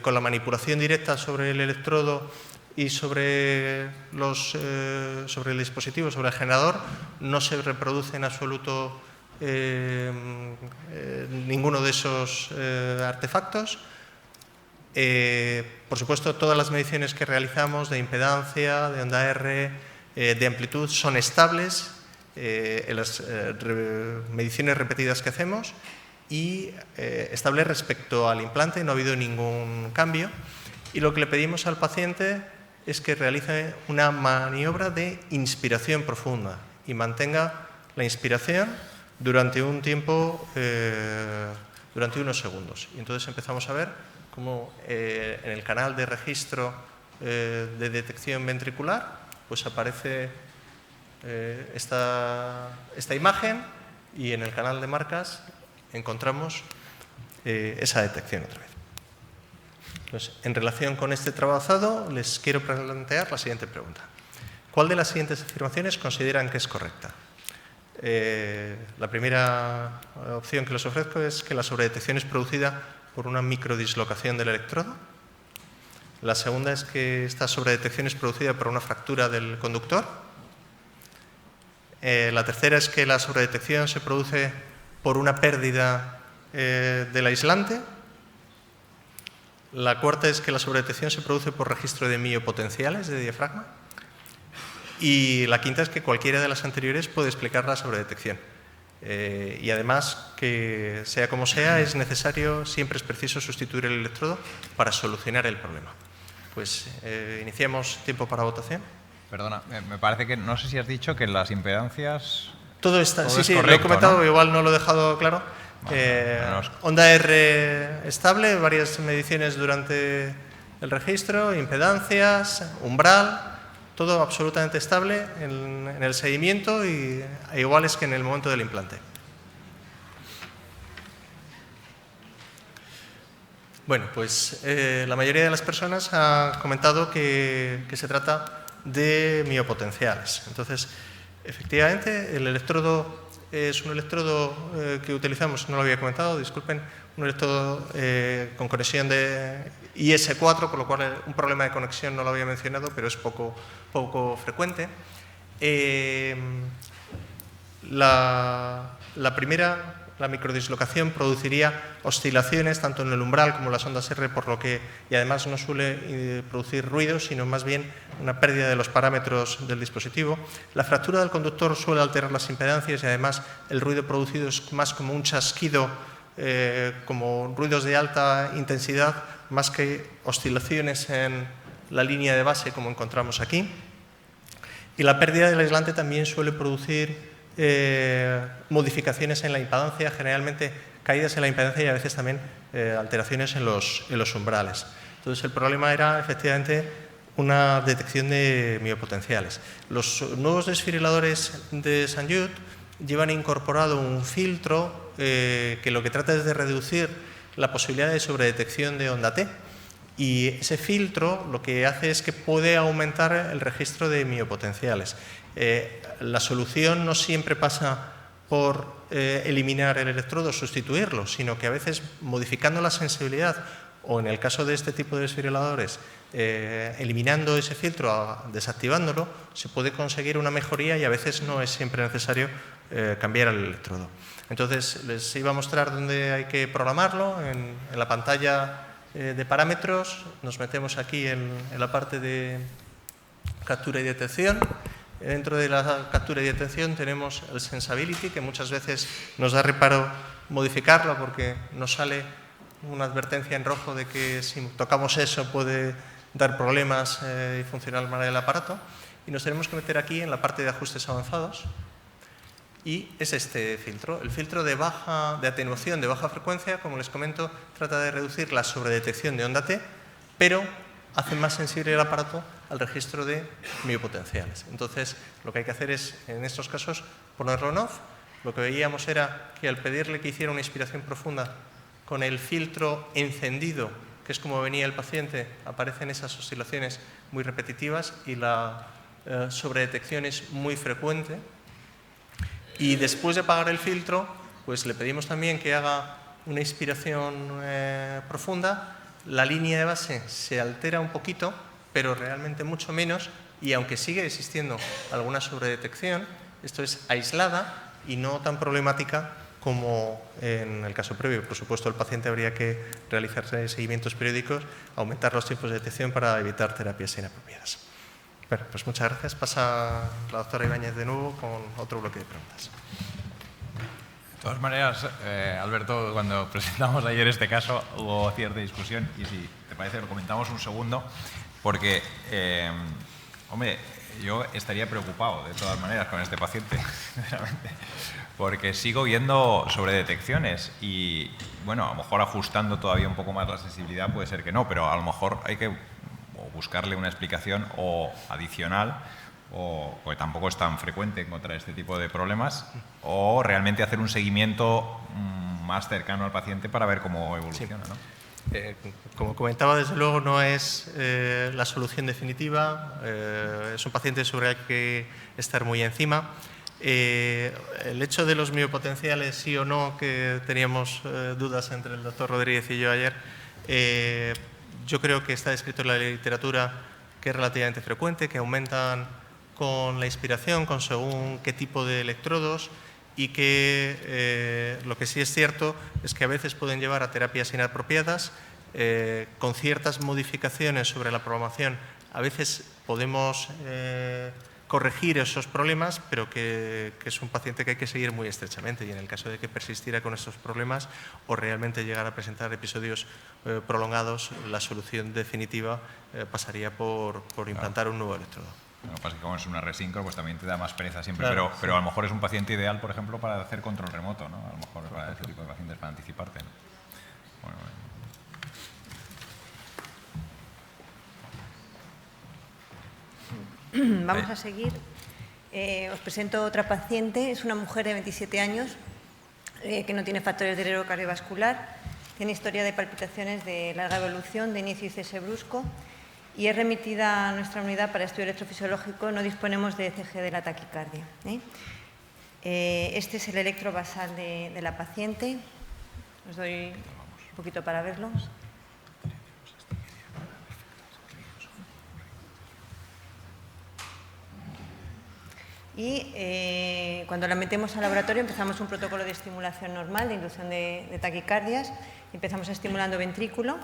con la manipulación directa sobre el electrodo y sobre el dispositivo, sobre el generador. No se reproduce en absoluto ninguno de esos artefactos. Por supuesto, todas las mediciones que realizamos de impedancia, de onda R, de amplitud son estables en las mediciones repetidas que hacemos y estable respecto al implante, no ha habido ningún cambio. Y lo que le pedimos al paciente es que realice una maniobra de inspiración profunda y mantenga la inspiración durante un tiempo, durante unos segundos. Y entonces empezamos a ver cómo en el canal de registro de detección ventricular pues aparece esta imagen y en el canal de marcas encontramos esa detección otra vez. Entonces, en relación con este trabajado, les quiero plantear la siguiente pregunta. ¿Cuál de las siguientes afirmaciones consideran que es correcta? La primera opción que les ofrezco es que la sobredetección es producida por una microdislocación del electrodo. La segunda es que esta sobredetección es producida por una fractura del conductor. La tercera es que la sobredetección se produce por una pérdida del aislante. La cuarta es que la sobredetección se produce por registro de miopotenciales de diafragma. Y la quinta es que cualquiera de las anteriores puede explicar la sobredetección. Y además, que sea como sea, es necesario, siempre es preciso sustituir el electrodo para solucionar el problema. Pues iniciamos tiempo para votación. Perdona, me parece que no sé si has dicho que las impedancias... Todo está, todo sí, es sí, correcto, lo he comentado, ¿no? igual no lo he dejado claro. Bueno, Onda R estable, varias mediciones durante el registro, impedancias, umbral, todo absolutamente estable en el seguimiento e iguales que en el momento del implante. Bueno, pues la mayoría de las personas ha comentado que se trata de miopotenciales. Entonces, efectivamente, el electrodo es un electrodo que utilizamos, no lo había comentado, disculpen, un electrodo con conexión de IS4, por lo cual un problema de conexión no lo había mencionado, pero es poco frecuente. La primera, la microdislocación, produciría oscilaciones tanto en el umbral como en las ondas R, por lo que, y además no suele producir ruido, sino más bien una pérdida de los parámetros del dispositivo. La fractura del conductor suele alterar las impedancias y además el ruido producido es más como un chasquido, como ruidos de alta intensidad, más que oscilaciones en la línea de base como encontramos aquí. Y la pérdida del aislante también suele producir modificaciones en la impedancia, generalmente caídas en la impedancia y a veces también alteraciones en los umbrales. Entonces el problema era efectivamente una detección de miopotenciales. Los nuevos desfibriladores de St. Jude llevan incorporado un filtro que lo que trata es de reducir la posibilidad de sobredetección de onda T, y ese filtro lo que hace es que puede aumentar el registro de miopotenciales. La solución no siempre pasa por eliminar el electrodo, sustituirlo, sino que a veces modificando la sensibilidad o en el caso de este tipo de desfibriladores, eliminando ese filtro, desactivándolo, se puede conseguir una mejoría y a veces no es siempre necesario cambiar el electrodo. Entonces, les iba a mostrar dónde hay que programarlo, en la pantalla de parámetros. Nos metemos aquí en la parte de captura y detección. Dentro de la captura y detección tenemos el Sensability, que muchas veces nos da reparo modificarlo porque nos sale una advertencia en rojo de que si tocamos eso puede dar problemas y funcionar mal el aparato. Y nos tenemos que meter aquí en la parte de ajustes avanzados. Y es este filtro, el filtro de atenuación de baja frecuencia, como les comento, trata de reducir la sobredetección de onda T, pero hace más sensible el aparato al registro de miopotenciales. Entonces, lo que hay que hacer es, en estos casos, ponerlo en off. Lo que veíamos era que al pedirle que hiciera una inspiración profunda con el filtro encendido, que es como venía el paciente, aparecen esas oscilaciones muy repetitivas y la sobredetección es muy frecuente. Y después de apagar el filtro, pues le pedimos también que haga una inspiración profunda. La línea de base se altera un poquito, pero realmente mucho menos, y aunque sigue existiendo alguna sobredetección, esto es aislada y no tan problemática como en el caso previo. Por supuesto, el paciente habría que realizarse seguimientos periódicos, aumentar los tiempos de detección para evitar terapias inapropiadas. Bueno, pues muchas gracias. Pasa la doctora Ibáñez de nuevo con otro bloque de preguntas. De todas maneras, Alberto, cuando presentamos ayer este caso hubo cierta discusión y si te parece lo comentamos un segundo, porque, hombre, yo estaría preocupado de todas maneras con este paciente, sinceramente, porque sigo viendo sobredetecciones y, bueno, a lo mejor ajustando todavía un poco más la sensibilidad puede ser que no, pero a lo mejor hay que buscarle una explicación o adicional, o porque tampoco es tan frecuente encontrar este tipo de problemas, o realmente hacer un seguimiento más cercano al paciente para ver cómo evoluciona, sí. ¿no? Como comentaba, desde luego no es la solución definitiva, es un paciente sobre el que estar muy encima. El hecho de los miopotenciales, sí o no, que teníamos dudas entre el doctor Rodríguez y yo ayer, yo creo que está descrito en la literatura que es relativamente frecuente, que aumentan con la inspiración, con según qué tipo de electrodos, y que lo que sí es cierto es que a veces pueden llevar a terapias inapropiadas, con ciertas modificaciones sobre la programación. A veces podemos corregir esos problemas, pero que es un paciente que hay que seguir muy estrechamente, y en el caso de que persistiera con estos problemas o realmente llegara a presentar episodios prolongados, la solución definitiva pasaría por implantar un nuevo electrodo. Lo que pasa es que como es una resincro, pues también te da más pereza siempre, Claro, pero a lo mejor es un paciente ideal, por ejemplo, para hacer control remoto, ¿no? A lo mejor para ese tipo de pacientes, para anticiparte, ¿no? Bueno, Vamos a seguir. Os presento otra paciente. Es una mujer de 27 años que no tiene factores de riesgo cardiovascular, tiene historia de palpitaciones de larga evolución, de inicio y cese brusco, y es remitida a nuestra unidad para estudio electrofisiológico. No disponemos de ECG de la taquicardia. Este es el electro basal de la paciente. Os doy un poquito para verlo. Y cuando la metemos al laboratorio empezamos un protocolo de estimulación normal, de inducción de taquicardias. Empezamos estimulando ventrículo.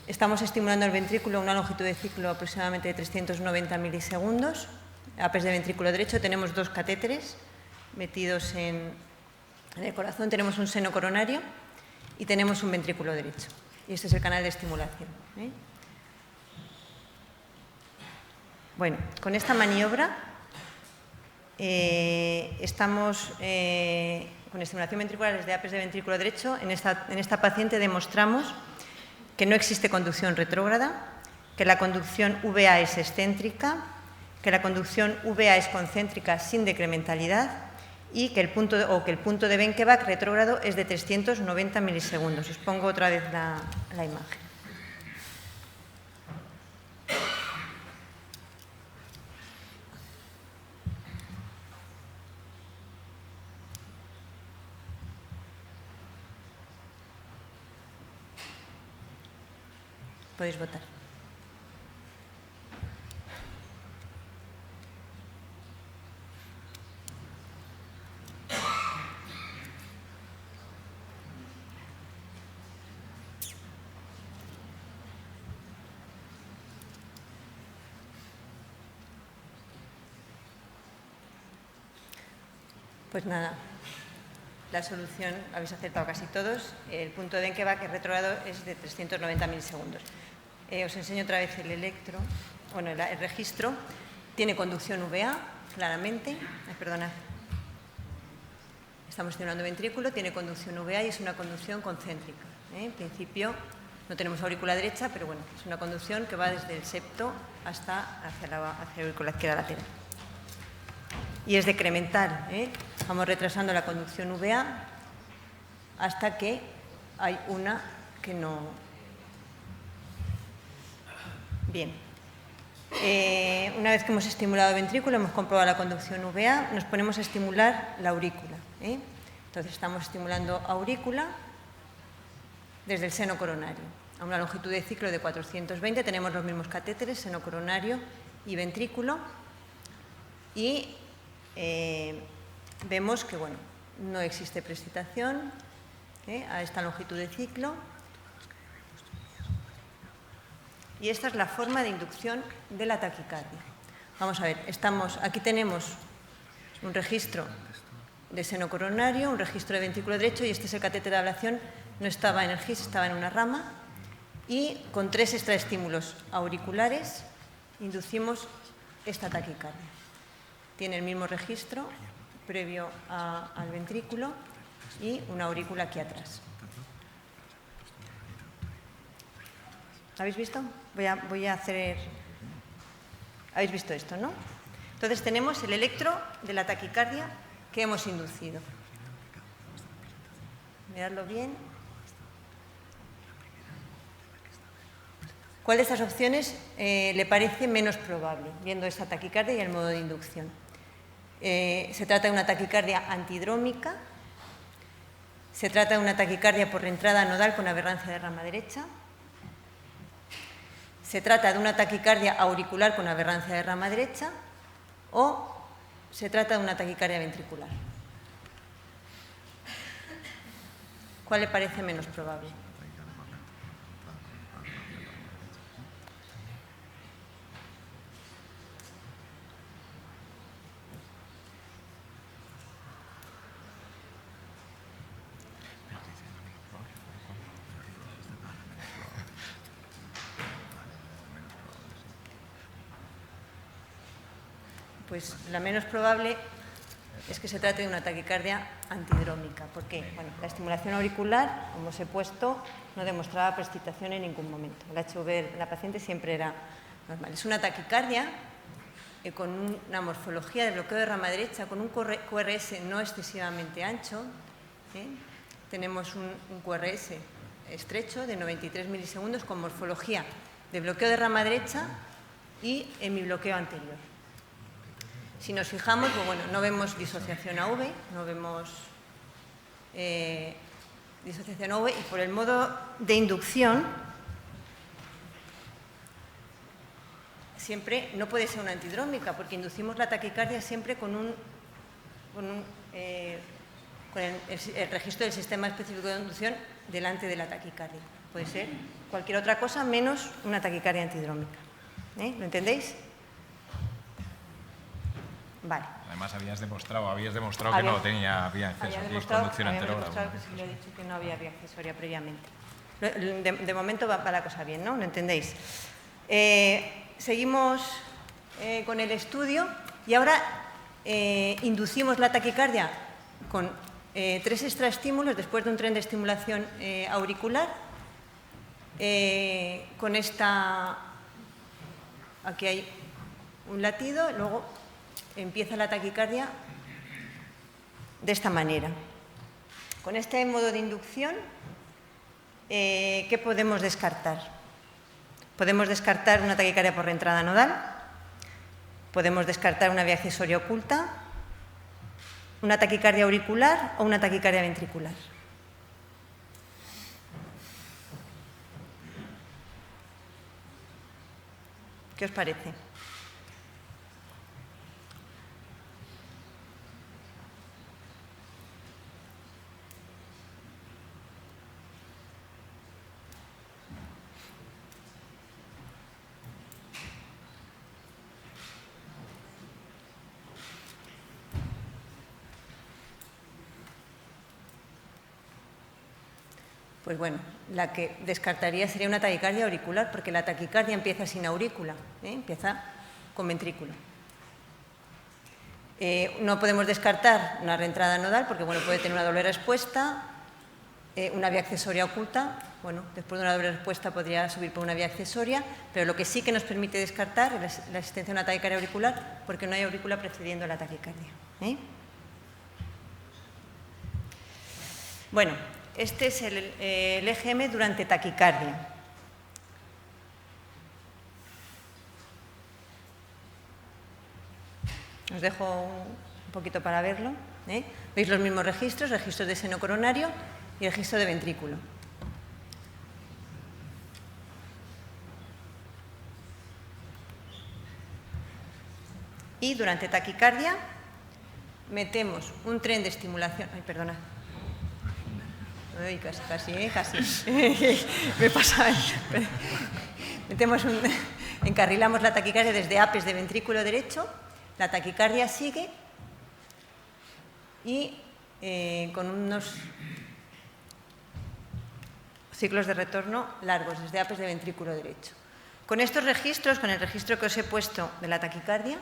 Estamos estimulando el ventrículo a una longitud de ciclo aproximadamente de 390 milisegundos. APES de ventrículo derecho. Tenemos dos catéteres metidos en el corazón. Tenemos un seno coronario y tenemos un ventrículo derecho. Y este es el canal de estimulación. Bueno, con esta maniobra estamos con estimulación ventricular desde APES de ventrículo derecho. En esta paciente demostramos que no existe conducción retrógrada, que la conducción VA es excéntrica, que la conducción VA es concéntrica sin decrementalidad y que el punto de Benkevac retrógrado es de 390 milisegundos. Os pongo otra vez la imagen. Podéis votar. Pues nada, la solución, habéis acertado casi todos. El punto de Benkevac, que retrógrado, es de 390 milisegundos. Os enseño otra vez el electro, bueno, el registro. Tiene conducción VA, claramente. Perdonad. Estamos estimulando ventrículo, tiene conducción VA y es una conducción concéntrica. En principio no tenemos aurícula derecha, pero bueno, es una conducción que va desde el septo hasta hacia la aurícula izquierda lateral. Y es decremental. Vamos retrasando la conducción VA hasta que hay una que no. Bien. Una vez que hemos estimulado el ventrículo, hemos comprobado la conducción VA, nos ponemos a estimular la aurícula. Entonces estamos estimulando aurícula desde el seno coronario. A una longitud de ciclo de 420 tenemos los mismos catéteres, seno coronario y ventrículo. Y vemos que bueno, no existe prescitación a esta longitud de ciclo. Y esta es la forma de inducción de la taquicardia. Vamos a ver, aquí tenemos un registro de seno coronario, un registro de ventrículo derecho, y este es el catéter de ablación. No estaba en el GIS, estaba en una rama. Y con 3 extraestímulos auriculares inducimos esta taquicardia. Tiene el mismo registro previo al ventrículo y una aurícula aquí atrás. ¿Habéis visto? Voy a hacer. ¿Habéis visto esto, no? Entonces tenemos el electro de la taquicardia que hemos inducido. Miradlo bien. ¿Cuál de estas opciones le parece menos probable, viendo esta taquicardia y el modo de inducción? Se trata de una taquicardia antidrómica. Se trata de una taquicardia por reentrada nodal con aberrancia de rama derecha. Se trata de una taquicardia auricular con aberrancia de rama derecha. O se trata de una taquicardia ventricular. ¿Cuál le parece menos probable? Pues la menos probable es que se trate de una taquicardia antidrómica. ¿Por qué? Bueno, la estimulación auricular, como os he puesto, no demostraba precipitación en ningún momento. El HV de la paciente siempre era normal. Es una taquicardia con una morfología de bloqueo de rama derecha, con un QRS no excesivamente ancho. Tenemos un QRS estrecho de 93 milisegundos con morfología de bloqueo de rama derecha y hemibloqueo anterior. Si nos fijamos, pues bueno, no vemos disociación AV, no vemos disociación AV, y por el modo de inducción siempre no puede ser una antidrómica, porque inducimos la taquicardia siempre con el registro del sistema específico de inducción delante de la taquicardia. Puede ser cualquier otra cosa menos una taquicardia antidrómica. ¿Lo entendéis? Vale. Además, habías demostrado que no tenía vía acceso, conducción anterógrada. Lo he dicho que no había vía accesoria previamente. De momento va la cosa bien, ¿no? ¿Lo entendéis? Seguimos con el estudio y ahora inducimos la taquicardia con 3 extraestímulos después de un tren de estimulación auricular. Con esta, aquí hay un latido, luego empieza la taquicardia de esta manera. Con este modo de inducción, ¿qué podemos descartar? Podemos descartar una taquicardia por reentrada nodal, podemos descartar una vía accesoria oculta, una taquicardia auricular o una taquicardia ventricular. ¿Qué os parece? Pues bueno, la que descartaría sería una taquicardia auricular, porque la taquicardia empieza sin aurícula, empieza con ventrículo. No podemos descartar una reentrada nodal, porque bueno, puede tener una doble respuesta, una vía accesoria oculta. Bueno, después de una doble respuesta podría subir por una vía accesoria, pero lo que sí que nos permite descartar es la existencia de una taquicardia auricular, porque no hay aurícula precediendo la taquicardia. Bueno, este es el EGM durante taquicardia. Os dejo un poquito para verlo. Veis los mismos registros, registros de seno coronario y registro de ventrículo. Y durante taquicardia metemos un tren de estimulación. Ay, perdona. Ay, casi. Me pasa. Encarrilamos la taquicardia desde apes de ventrículo derecho. La taquicardia sigue y con unos ciclos de retorno largos desde apes de ventrículo derecho. Con estos registros, con el registro que os he puesto de la taquicardia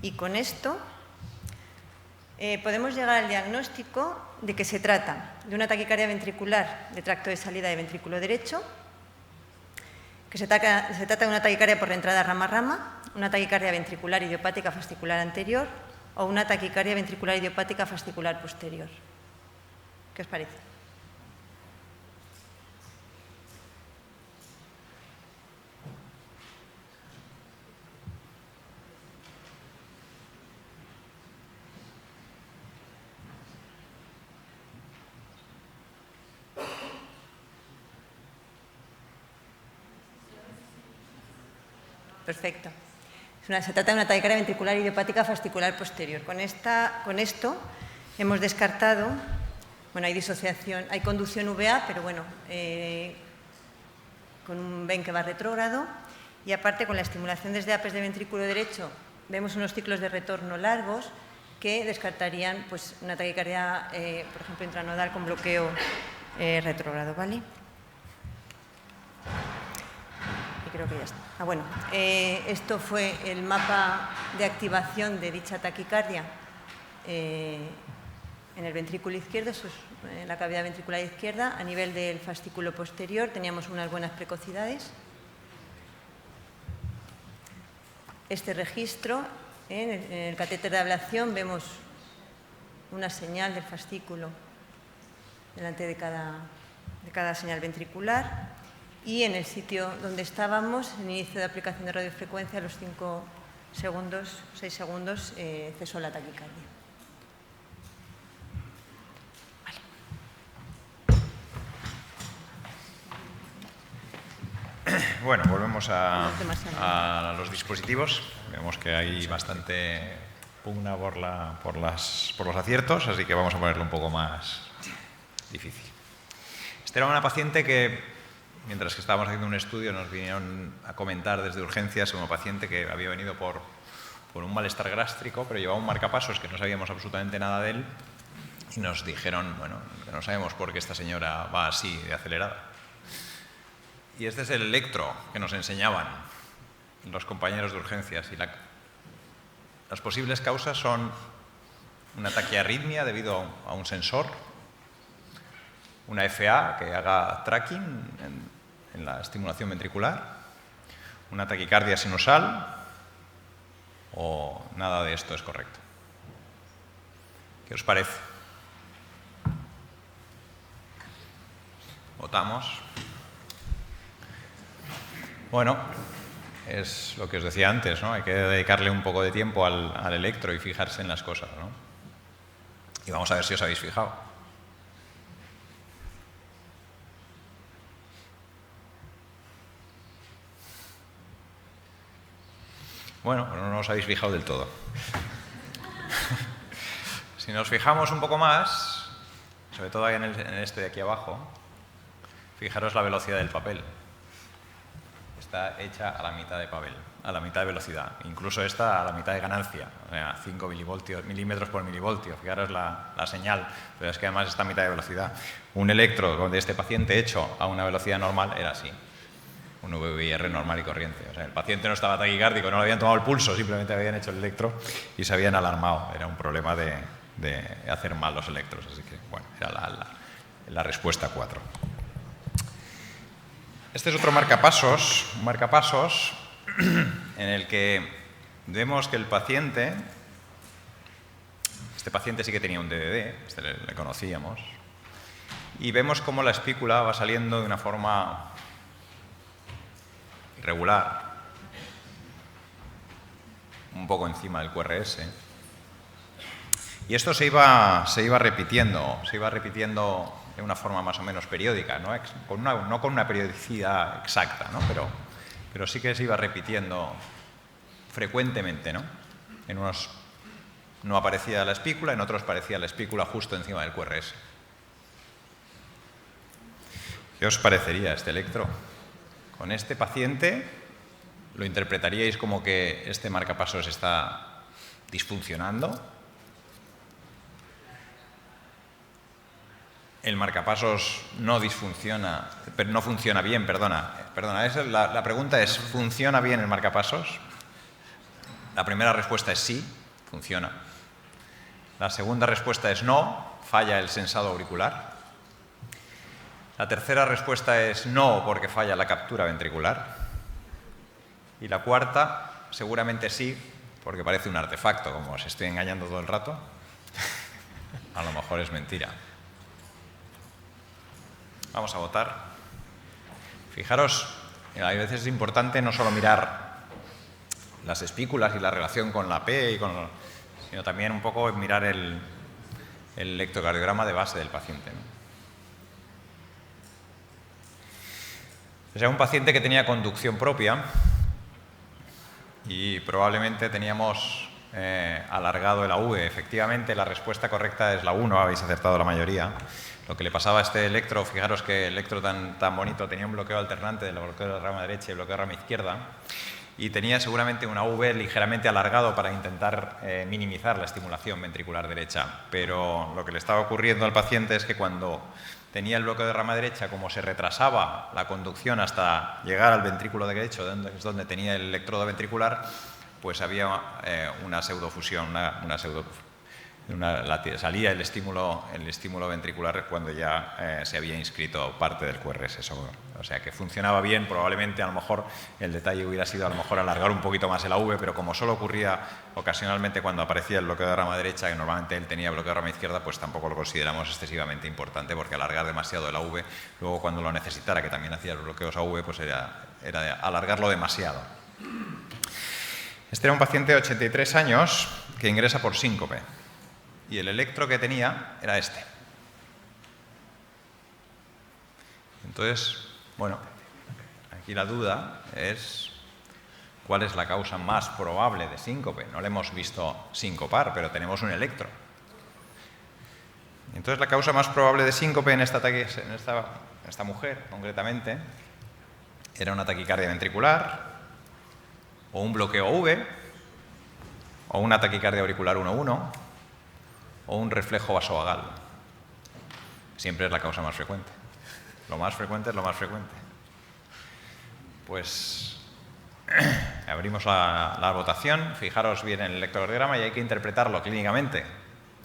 y con esto, podemos llegar al diagnóstico de que se trata de una taquicardia ventricular de tracto de salida de ventrículo derecho, que se trata de una taquicardia por reentrada rama-rama, una taquicardia ventricular idiopática fascicular anterior o una taquicardia ventricular idiopática fascicular posterior. ¿Qué os parece? Perfecto. Se trata de una taquicardia ventricular idiopática fascicular posterior. Con esto hemos descartado, bueno, hay disociación, hay conducción VA, pero bueno, con un ven que va retrógrado, y aparte con la estimulación desde apes de ventrículo derecho vemos unos ciclos de retorno largos que descartarían pues, una taquicardia, por ejemplo, intranodal con bloqueo retrógrado, ¿vale? Creo que ya está. Bueno, esto fue el mapa de activación de dicha taquicardia en el ventrículo izquierdo, en la cavidad ventricular izquierda. A nivel del fascículo posterior teníamos unas buenas precocidades. Este registro, en el catéter de ablación vemos una señal del fascículo delante de cada señal ventricular. Y en el sitio donde estábamos, en inicio de aplicación de radiofrecuencia, a los 5 segundos, 6 segundos, cesó la taquicardia. Vale. Bueno, volvemos a los dispositivos. Vemos que hay bastante pugna por los aciertos, así que vamos a ponerlo un poco más difícil. Esta era una paciente que, mientras que estábamos haciendo un estudio, nos vinieron a comentar desde urgencias una paciente que había venido por un malestar gástrico, pero llevaba un marcapasos que no sabíamos absolutamente nada de él, y nos dijeron, bueno, que no sabemos por qué esta señora va así de acelerada. Y este es el electro que nos enseñaban los compañeros de urgencias. Y las posibles causas son una taquiarritmia debido a un sensor, una FA que haga tracking en la estimulación ventricular, una taquicardia sinusal, o nada de esto es correcto. ¿Qué os parece? Votamos. Bueno, es lo que os decía antes, ¿no? Hay que dedicarle un poco de tiempo al electro y fijarse en las cosas, ¿no? Y vamos a ver si os habéis fijado. Bueno, no os habéis fijado del todo. Si nos fijamos un poco más, sobre todo ahí en este de aquí abajo, fijaros la velocidad del papel. Está hecha a la mitad de papel, a la mitad de velocidad. Incluso esta a la mitad de ganancia, o sea, 5 milímetros por milivoltio. Fijaros la señal, pero es que además está a mitad de velocidad. Un electro de este paciente hecho a una velocidad normal era así. Un VVIR normal y corriente. O sea, el paciente no estaba taquicárdico, no le habían tomado el pulso, simplemente habían hecho el electro y se habían alarmado. Era un problema de hacer mal los electros. Así que, bueno, era la respuesta 4. Este es otro marcapasos, un marcapasos en el que vemos que el paciente, este paciente sí que tenía un DDD, este le conocíamos, y vemos cómo la espícula va saliendo de una forma irregular, un poco encima del QRS. Y esto se iba repitiendo de una forma más o menos periódica, no con una periodicidad exacta, ¿no? pero sí que se iba repitiendo frecuentemente, ¿no? En unos no aparecía la espícula, en otros aparecía la espícula justo encima del QRS. ¿Qué os parecería este electro? Con este paciente, ¿lo interpretaríais como que este marcapasos está disfuncionando? El marcapasos no disfunciona, no funciona bien, perdona. La pregunta es, ¿funciona bien el marcapasos? La primera respuesta es sí, funciona. La segunda respuesta es no, falla el sensado auricular. La tercera respuesta es no, porque falla la captura ventricular. Y la cuarta, seguramente sí, porque parece un artefacto, como os estoy engañando todo el rato. A lo mejor es mentira. Vamos a votar. Fijaros, a veces es importante no solo mirar las espículas y la relación con la P, sino también un poco mirar el electrocardiograma de base del paciente, ¿no? O sea, un paciente que tenía conducción propia, y probablemente teníamos alargado el AV. Efectivamente, la respuesta correcta es la 1, habéis acertado la mayoría. Lo que le pasaba a este electro, fijaros que el electro tan bonito tenía un bloqueo alternante del bloqueo de la rama derecha y bloqueo de rama izquierda, y tenía seguramente un AV ligeramente alargado para intentar minimizar la estimulación ventricular derecha. Pero lo que le estaba ocurriendo al paciente es que cuando tenía el bloqueo de rama derecha, como se retrasaba la conducción hasta llegar al ventrículo derecho, es donde tenía el electrodo ventricular, pues había una pseudofusión, salía el estímulo ventricular cuando ya se había inscrito parte del QRS. O sea que funcionaba bien. Probablemente a lo mejor el detalle hubiera sido a lo mejor alargar un poquito más el AV, pero como solo ocurría ocasionalmente cuando aparecía el bloqueo de rama derecha, que normalmente él tenía bloqueo de rama izquierda, pues tampoco lo consideramos excesivamente importante, porque alargar demasiado el AV, luego cuando lo necesitara, que también hacía los bloqueos AV, pues era alargarlo demasiado. Este era un paciente de 83 años que ingresa por síncope. Y el electro que tenía era este. Entonces, bueno, aquí la duda es cuál es la causa más probable de síncope. No le hemos visto sincopar, pero tenemos un electro. Entonces, la causa más probable de síncope en esta mujer, concretamente, era una taquicardia ventricular, o un bloqueo V, o una taquicardia auricular 1-1, o un reflejo vasovagal. Siempre es la causa más frecuente. Lo más frecuente es lo más frecuente. Pues abrimos la votación. Fijaros bien en el electrocardiograma y hay que interpretarlo clínicamente.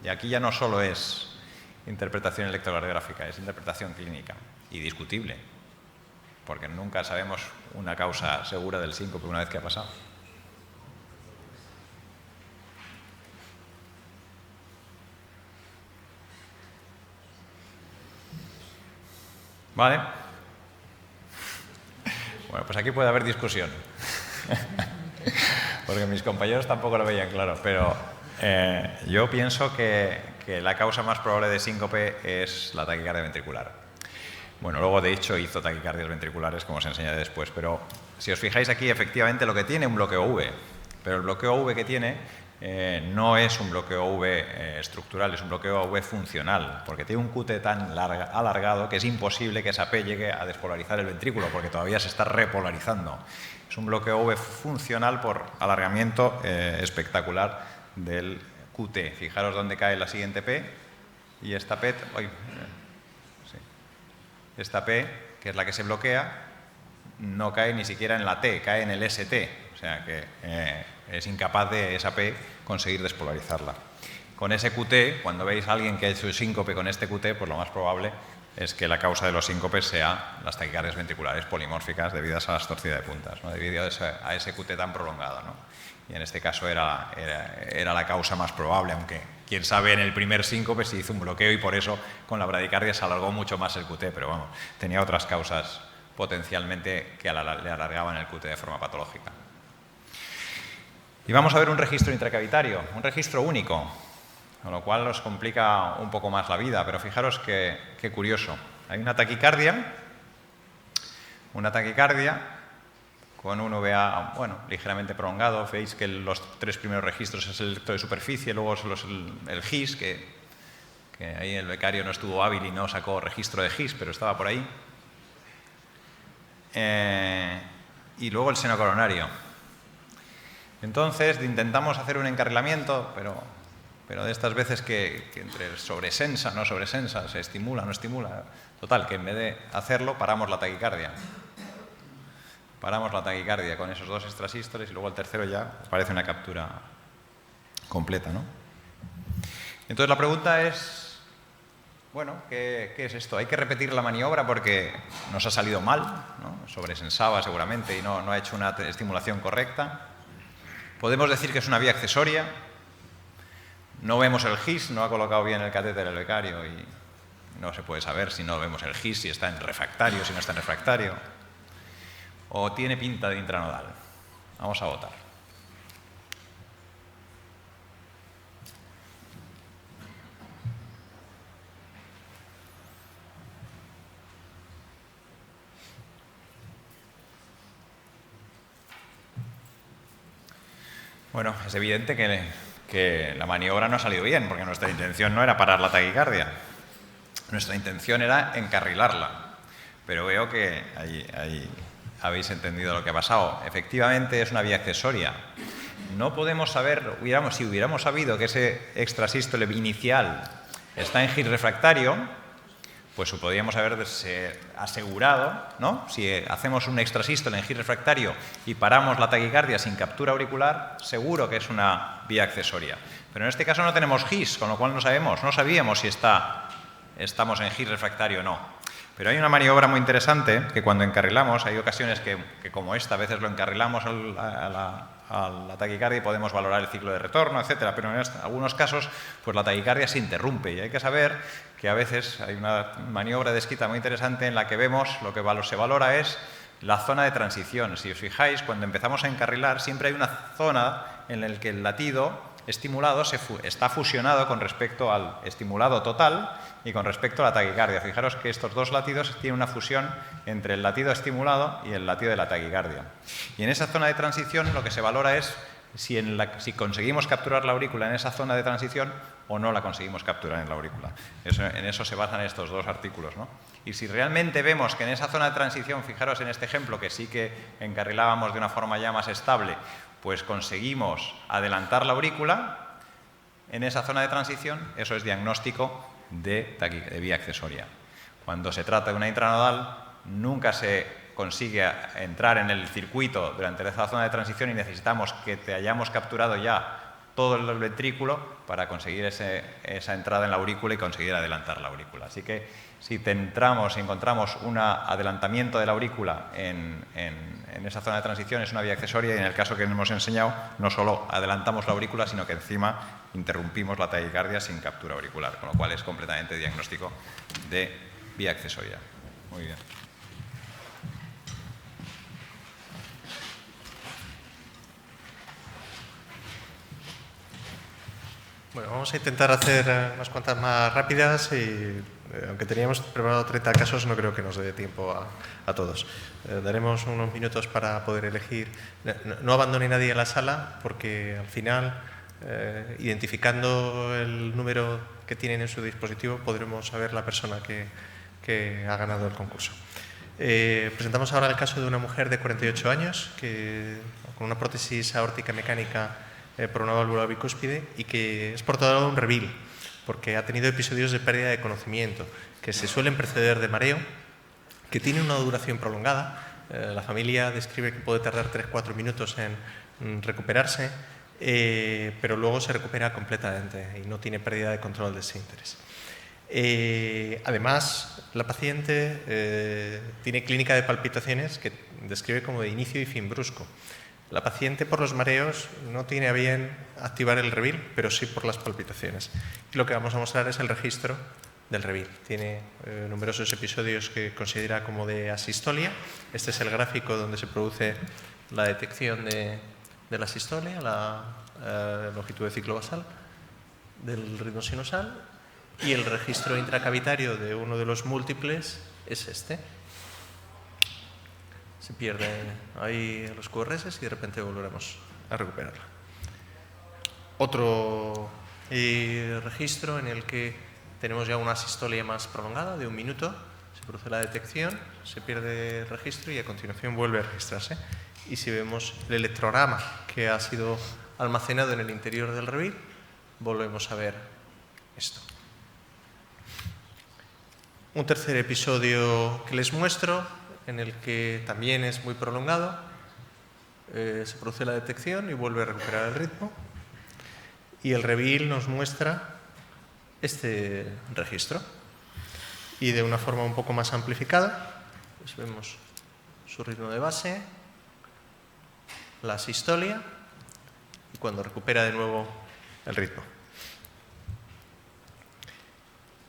Y aquí ya no solo es interpretación electrocardiográfica, es interpretación clínica y discutible, porque nunca sabemos una causa segura del síncope una vez que ha pasado. ¿Vale? Bueno, pues aquí puede haber discusión. Porque mis compañeros tampoco lo veían claro, pero yo pienso que la causa más probable de síncope es la taquicardia ventricular. Bueno, luego de hecho hizo taquicardias ventriculares, como os enseñaré después, pero si os fijáis aquí, efectivamente lo que tiene un bloqueo V, pero el bloqueo V que tiene no es un bloqueo V estructural, es un bloqueo V funcional, porque tiene un QT tan alargado que es imposible que esa P llegue a despolarizar el ventrículo, porque todavía se está repolarizando. Es un bloqueo V funcional por alargamiento espectacular del QT. Fijaros dónde cae la siguiente P, y esta P, esta P, que es la que se bloquea, no cae ni siquiera en la T, cae en el ST, o sea que es incapaz de esa P conseguir despolarizarla. Con ese QT, cuando veis a alguien que ha hecho síncope con este QT, pues lo más probable es que la causa de los síncopes sea las taquicardias ventriculares polimórficas debidas a las torcidas de puntas, ¿no? Debido a ese QT tan prolongado, ¿no? Y en este caso era la causa más probable, aunque quién sabe en el primer síncope se hizo un bloqueo y por eso con la bradicardia se alargó mucho más el QT, pero bueno, tenía otras causas potencialmente que le alargaban el QT de forma patológica. Y vamos a ver un registro intracavitario, un registro único, con lo cual nos complica un poco más la vida, pero fijaros qué curioso. Hay una taquicardia con un VA, bueno, ligeramente prolongado. Veis que los tres primeros registros es el electro de superficie, luego es el GIS, que ahí el becario no estuvo hábil y no sacó registro de GIS, pero estaba por ahí. Y luego el seno coronario. Entonces intentamos hacer un encarrilamiento, pero de estas veces que entre sobresensa, no sobresensa, se estimula, no estimula. Total, que en vez de hacerlo, paramos la taquicardia. Paramos la taquicardia con esos dos extrasístoles y luego el tercero ya aparece una captura completa, ¿no? Entonces la pregunta es, bueno, ¿qué es esto? Hay que repetir la maniobra porque nos ha salido mal, ¿no? Sobresensaba seguramente y no ha hecho una estimulación correcta. Podemos decir que es una vía accesoria. No vemos el GIS, no ha colocado bien el catéter el becario y no se puede saber si no vemos el GIS, si está en refractario, si no está en refractario. O tiene pinta de intranodal. Vamos a votar. Bueno, es evidente que la maniobra no ha salido bien, porque nuestra intención no era parar la taquicardia. Nuestra intención era encarrilarla. Pero veo que ahí habéis entendido lo que ha pasado. Efectivamente, es una vía accesoria. No podemos saber, si hubiéramos sabido que ese extrasístole inicial está en GIR refractario, pues podríamos haber asegurado, ¿no? Si hacemos un extrasístole en GIR refractario y paramos la taquicardia sin captura auricular, seguro que es una vía accesoria. Pero en este caso no tenemos GIS, con lo cual no sabíamos si estamos en GIR refractario o no. Pero hay una maniobra muy interesante que cuando encarrilamos, hay ocasiones que como esta, a veces lo encarrilamos a la taquicardia y podemos valorar el ciclo de retorno, etcétera, pero en algunos casos pues la taquicardia se interrumpe y hay que saber que a veces hay una maniobra descrita muy interesante en la que vemos, lo que se valora es la zona de transición. Si os fijáis, cuando empezamos a encarrilar siempre hay una zona en la que el latido estimulado está fusionado con respecto al estimulado total y con respecto a la taquicardia. Fijaros que estos dos latidos tienen una fusión entre el latido estimulado y el latido de la taquicardia. Y en esa zona de transición lo que se valora es si conseguimos capturar la aurícula en esa zona de transición o no la conseguimos capturar en la aurícula. En eso se basan estos dos artículos, ¿no? Y si realmente vemos que en esa zona de transición, fijaros en este ejemplo, que sí que encarrilábamos de una forma ya más estable, pues conseguimos adelantar la aurícula en esa zona de transición, eso es diagnóstico de vía accesoria. Cuando se trata de una intranodal, nunca se consigue entrar en el circuito durante esa zona de transición y necesitamos que hayamos capturado ya todo el ventrículo para conseguir esa entrada en la aurícula y conseguir adelantar la aurícula. Así que si encontramos un adelantamiento de la aurícula en esa zona de transición, es una vía accesoria y en el caso que hemos enseñado no solo adelantamos la aurícula, sino que encima interrumpimos la taquicardia sin captura auricular, con lo cual es completamente diagnóstico de vía accesoria. Muy bien. Bueno, vamos a intentar hacer unas cuantas más rápidas y aunque teníamos preparado 30 casos, no creo que nos dé tiempo a todos. Daremos unos minutos para poder elegir. No abandone nadie la sala porque al final, identificando el número que tienen en su dispositivo, podremos saber la persona que ha ganado el concurso. Presentamos ahora el caso de una mujer de 48 años con una prótesis aórtica mecánica por una válvula bicúspide y que es portadora de un REVIL porque ha tenido episodios de pérdida de conocimiento que se suelen preceder de mareo, que tiene una duración prolongada. La familia describe que puede tardar 3-4 minutos en recuperarse, pero luego se recupera completamente y no tiene pérdida de control de esfínteres. Además, la paciente tiene clínica de palpitaciones que describe como de inicio y fin brusco. La paciente por los mareos no tiene a bien activar el REVIL, pero sí por las palpitaciones. Y lo que vamos a mostrar es el registro del REVIL. Tiene numerosos episodios que considera como de asistolia. Este es el gráfico donde se produce la detección de la asistolia, la longitud de ciclo basal, del ritmo sinusal, y el registro intracavitario de uno de los múltiples es este. Se pierden ahí los QRS y de repente volveremos a recuperarla. Otro registro en el que tenemos ya una asistolia más prolongada de 1 minuto, se produce la detección, se pierde el registro y a continuación vuelve a registrarse. Y si vemos el electrograma que ha sido almacenado en el interior del REVIL, volvemos a ver esto. Un tercer episodio que les muestro, en el que también es muy prolongado, se produce la detección y vuelve a recuperar el ritmo. Y el REVIL nos muestra este registro. Y de una forma un poco más amplificada, pues vemos su ritmo de base, la asistolia y cuando recupera de nuevo el ritmo.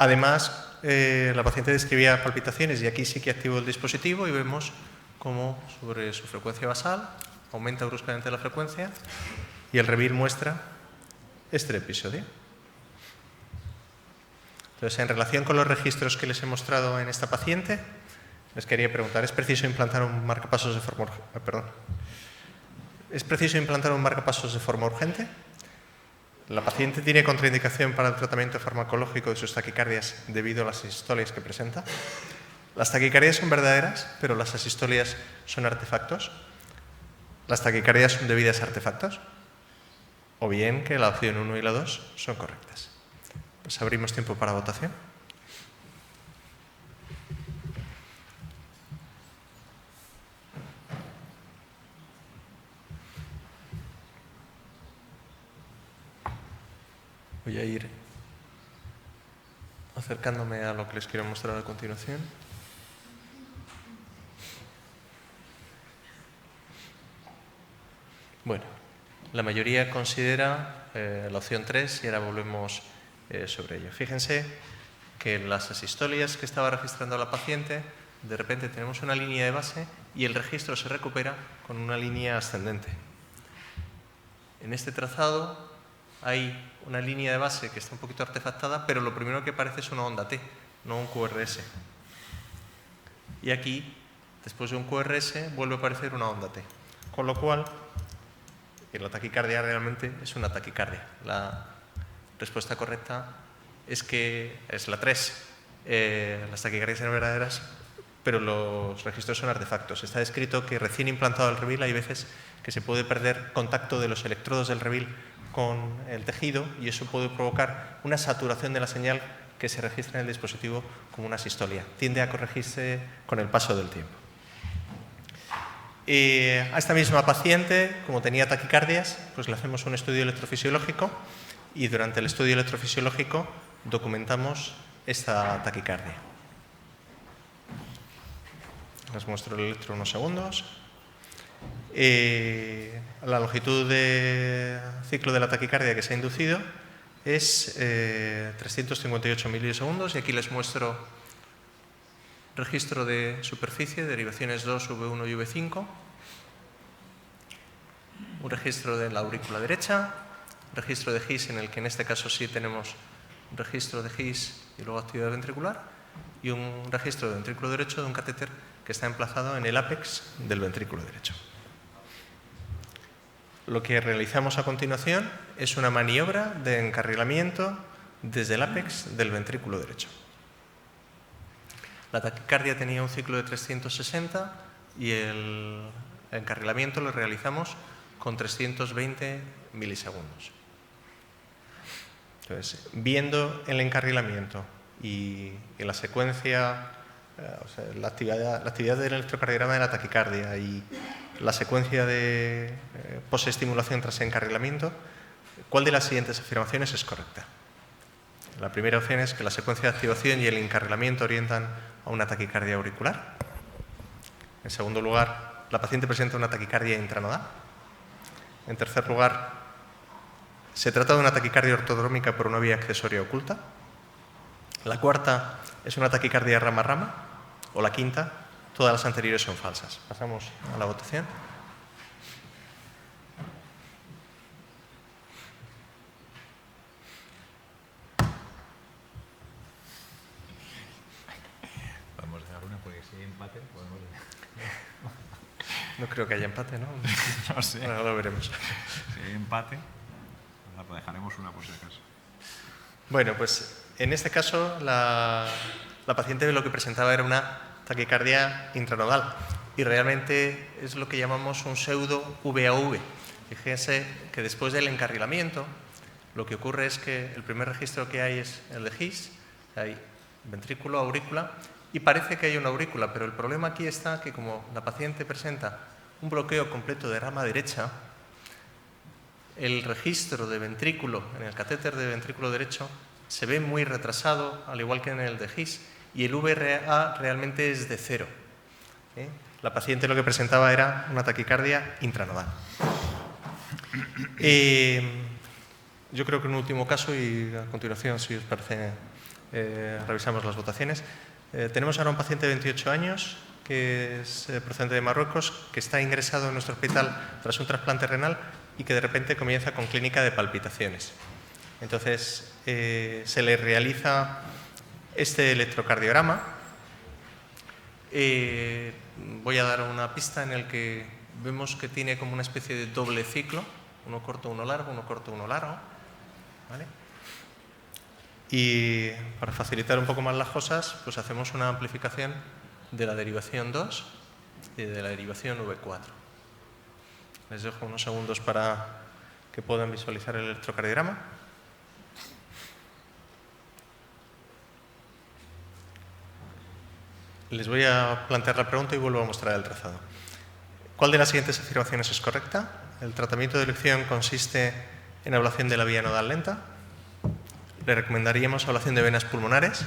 Además, la paciente describía palpitaciones y aquí sí que activó el dispositivo y vemos cómo sobre su frecuencia basal aumenta bruscamente la frecuencia y el REVIL muestra este episodio. Entonces, en relación con los registros que les he mostrado en esta paciente, les quería preguntar, ¿es preciso implantar un marcapasos de Es preciso implantar un marcapasos de forma urgente. La paciente tiene contraindicación para el tratamiento farmacológico de sus taquicardias debido a las asistolias que presenta. Las taquicardias son verdaderas, pero las asistolias son artefactos. Las taquicardias son debidas a artefactos. O bien que la opción 1 y la 2 son correctas. Pues abrimos tiempo para votación. Voy a ir acercándome a lo que les quiero mostrar a continuación. Bueno, la mayoría considera la opción 3 y ahora volvemos sobre ello. Fíjense que en las asistolias que estaba registrando la paciente, de repente tenemos una línea de base y el registro se recupera con una línea ascendente. En este trazado hay una línea de base que está un poquito artefactada, pero lo primero que aparece es una onda T, no un QRS. Y aquí, después de un QRS, vuelve a aparecer una onda T. Con lo cual, la taquicardia realmente es una taquicardia. La respuesta correcta es que es la 3. Las taquicardias eran verdaderas, pero los registros son artefactos. Está descrito que recién implantado el revil hay veces que se puede perder contacto de los electrodos del revil con el tejido y eso puede provocar una saturación de la señal que se registra en el dispositivo como una asistolia. Tiende a corregirse con el paso del tiempo. A esta misma paciente, como tenía taquicardias, pues le hacemos un estudio electrofisiológico y durante el estudio electrofisiológico documentamos esta taquicardia. Les muestro el electro unos segundos. La longitud de ciclo de la taquicardia que se ha inducido es 358 milisegundos y aquí les muestro registro de superficie, derivaciones 2, V1 y V5, un registro de la aurícula derecha, registro de GIS en el que en este caso sí tenemos registro de GIS y luego actividad ventricular y un registro de ventrículo derecho de un catéter que está emplazado en el ápex del ventrículo derecho. Lo que realizamos a continuación es una maniobra de encarrilamiento desde el ápex del ventrículo derecho. La taquicardia tenía un ciclo de 360 y el encarrilamiento lo realizamos con 320 milisegundos. Entonces, viendo el encarrilamiento y la secuencia, la actividad del electrocardiograma de la taquicardia y la secuencia de posestimulación tras encarrilamiento, ¿cuál de las siguientes afirmaciones es correcta? La primera opción es que la secuencia de activación y el encarrilamiento orientan a una taquicardia auricular. En segundo lugar, la paciente presenta una taquicardia intranodal. En tercer lugar, se trata de una taquicardia ortodrómica por una vía accesoria oculta. La cuarta es una taquicardia rama-rama. O la quinta, todas las anteriores son falsas. Pasamos a la votación. Podemos dejar una porque si hay empate podemos... No creo que haya empate, ¿no? No sé. Bueno, lo veremos. Si hay empate, pues dejaremos una por si acaso. Bueno, pues en este caso la paciente lo que presentaba era una taquicardia intranodal y realmente es lo que llamamos un pseudo VAV. Fíjense que después del encarrilamiento lo que ocurre es que el primer registro que hay es el de GIS, hay ventrículo, aurícula y parece que hay una aurícula, pero el problema aquí está que como la paciente presenta un bloqueo completo de rama derecha, el registro de ventrículo en el catéter de ventrículo derecho se ve muy retrasado, al igual que en el de GIS, y el VRA realmente es de 0. La paciente lo que presentaba era una taquicardia intranodal. Yo creo que un último caso, y a continuación, si os parece, revisamos las votaciones. Tenemos ahora un paciente de 28 años, que es procedente de Marruecos, que está ingresado en nuestro hospital tras un trasplante renal y que de repente comienza con clínica de palpitaciones. Entonces, se le realiza este electrocardiograma. Voy a dar una pista en el que vemos que tiene como una especie de doble ciclo, uno corto, uno largo, uno corto, uno largo, ¿vale? Y para facilitar un poco más las cosas, pues hacemos una amplificación de la derivación 2 y de la derivación V4. Les dejo unos segundos para que puedan visualizar el electrocardiograma. Les voy a plantear la pregunta y vuelvo a mostrar el trazado. ¿Cuál de las siguientes afirmaciones es correcta? ¿El tratamiento de elección consiste en ablación de la vía nodal lenta? ¿Le recomendaríamos ablación de venas pulmonares?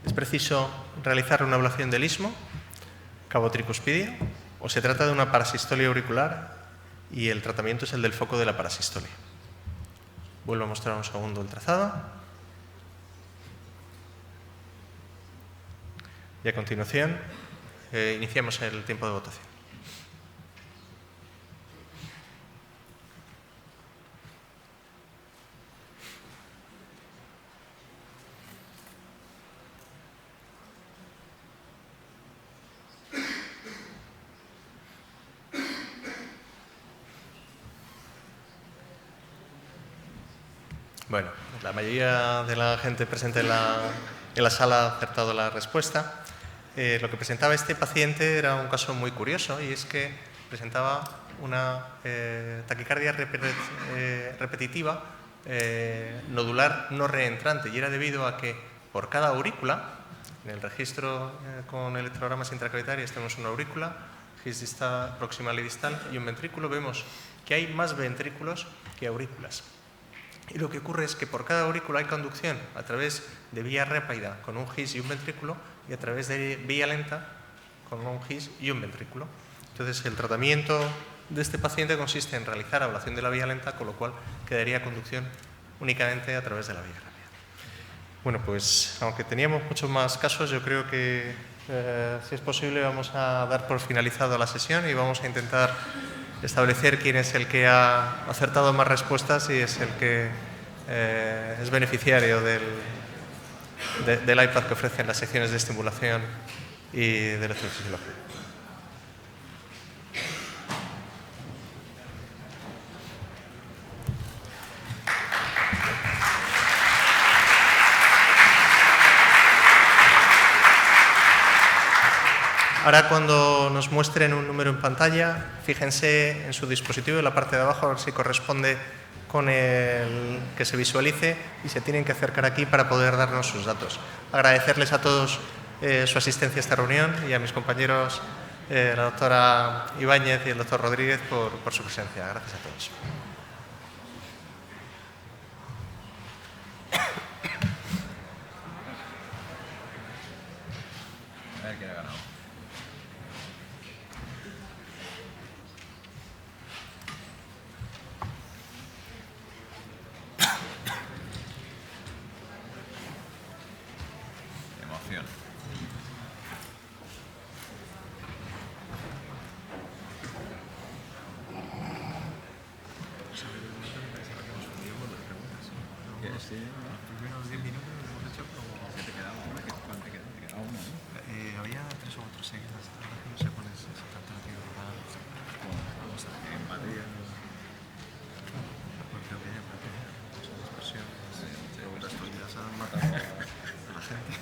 ¿Es preciso realizar una ablación del istmo, cabo tricuspidio? ¿O se trata de una parasistolia auricular y el tratamiento es el del foco de la parasistolia? Vuelvo a mostrar un segundo el trazado. Y a continuación iniciamos el tiempo de votación. Bueno, la mayoría de la gente presente en la sala ha acertado la respuesta. Lo que presentaba este paciente era un caso muy curioso y es que presentaba una taquicardia repetitiva nodular no reentrante y era debido a que por cada aurícula, en el registro con electrogramas intracavitarios tenemos una aurícula, gis distal, proximal y distal y un ventrículo, vemos que hay más ventrículos que aurículas. Y lo que ocurre es que por cada aurícula hay conducción a través de vía rápida con un gis y un ventrículo y a través de vía lenta con un gis y un ventrículo. Entonces, el tratamiento de este paciente consiste en realizar ablación de la vía lenta, con lo cual quedaría conducción únicamente a través de la vía rápida. Bueno, pues aunque teníamos muchos más casos, yo creo que si es posible vamos a dar por finalizado la sesión y vamos a intentar establecer quién es el que ha acertado más respuestas y es el que es beneficiario del iPad que ofrecen las secciones de estimulación y de electrofisiología. Ahora, cuando nos muestren un número en pantalla, fíjense en su dispositivo, en la parte de abajo, a ver si corresponde con el que se visualice y se tienen que acercar aquí para poder darnos sus datos. Agradecerles a todos su asistencia a esta reunión y a mis compañeros, la doctora Ibáñez y el doctor Rodríguez, por su presencia. Gracias a todos. A ver quién ha ganado. Emoción. Sí, los primeros 10 minutos hemos hecho como... ¿Qué te quedaba? ¿Cuánto te quedaba? Uno, ¿no? Había 3 o 4 seguidas. Ahora que no sé cuál es exactamente la que iba. Vamos a ver, en Madrid. Porque había muchas dispersiones. Estos días han matado a la gente.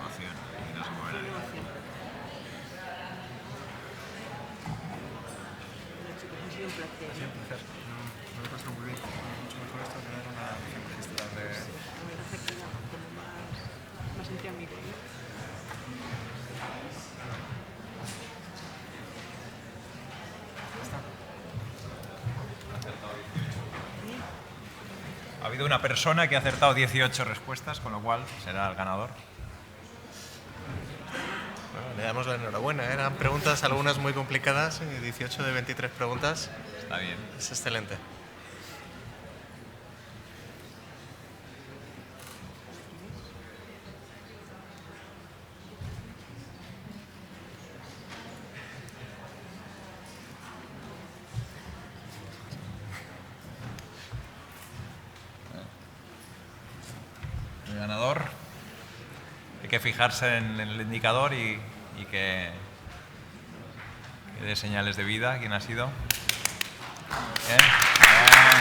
Emoción. Y no se mueve nadie. Ha sido un placer. Ha sido un placer. Me lo he pasado muy bien. Mucho mejor esto que dar una lección magistral de... La verdad es que como más entre amigos, ¿no? Ha habido una persona que ha acertado 18 respuestas, con lo cual será el ganador. Bueno, le damos la enhorabuena. Eran preguntas algunas muy complicadas, 18 de 23 preguntas. Está bien. Es excelente. ganador. Hay que fijarse en el indicador y que dé señales de vida. ¿Quién ha sido? Bien. Bien.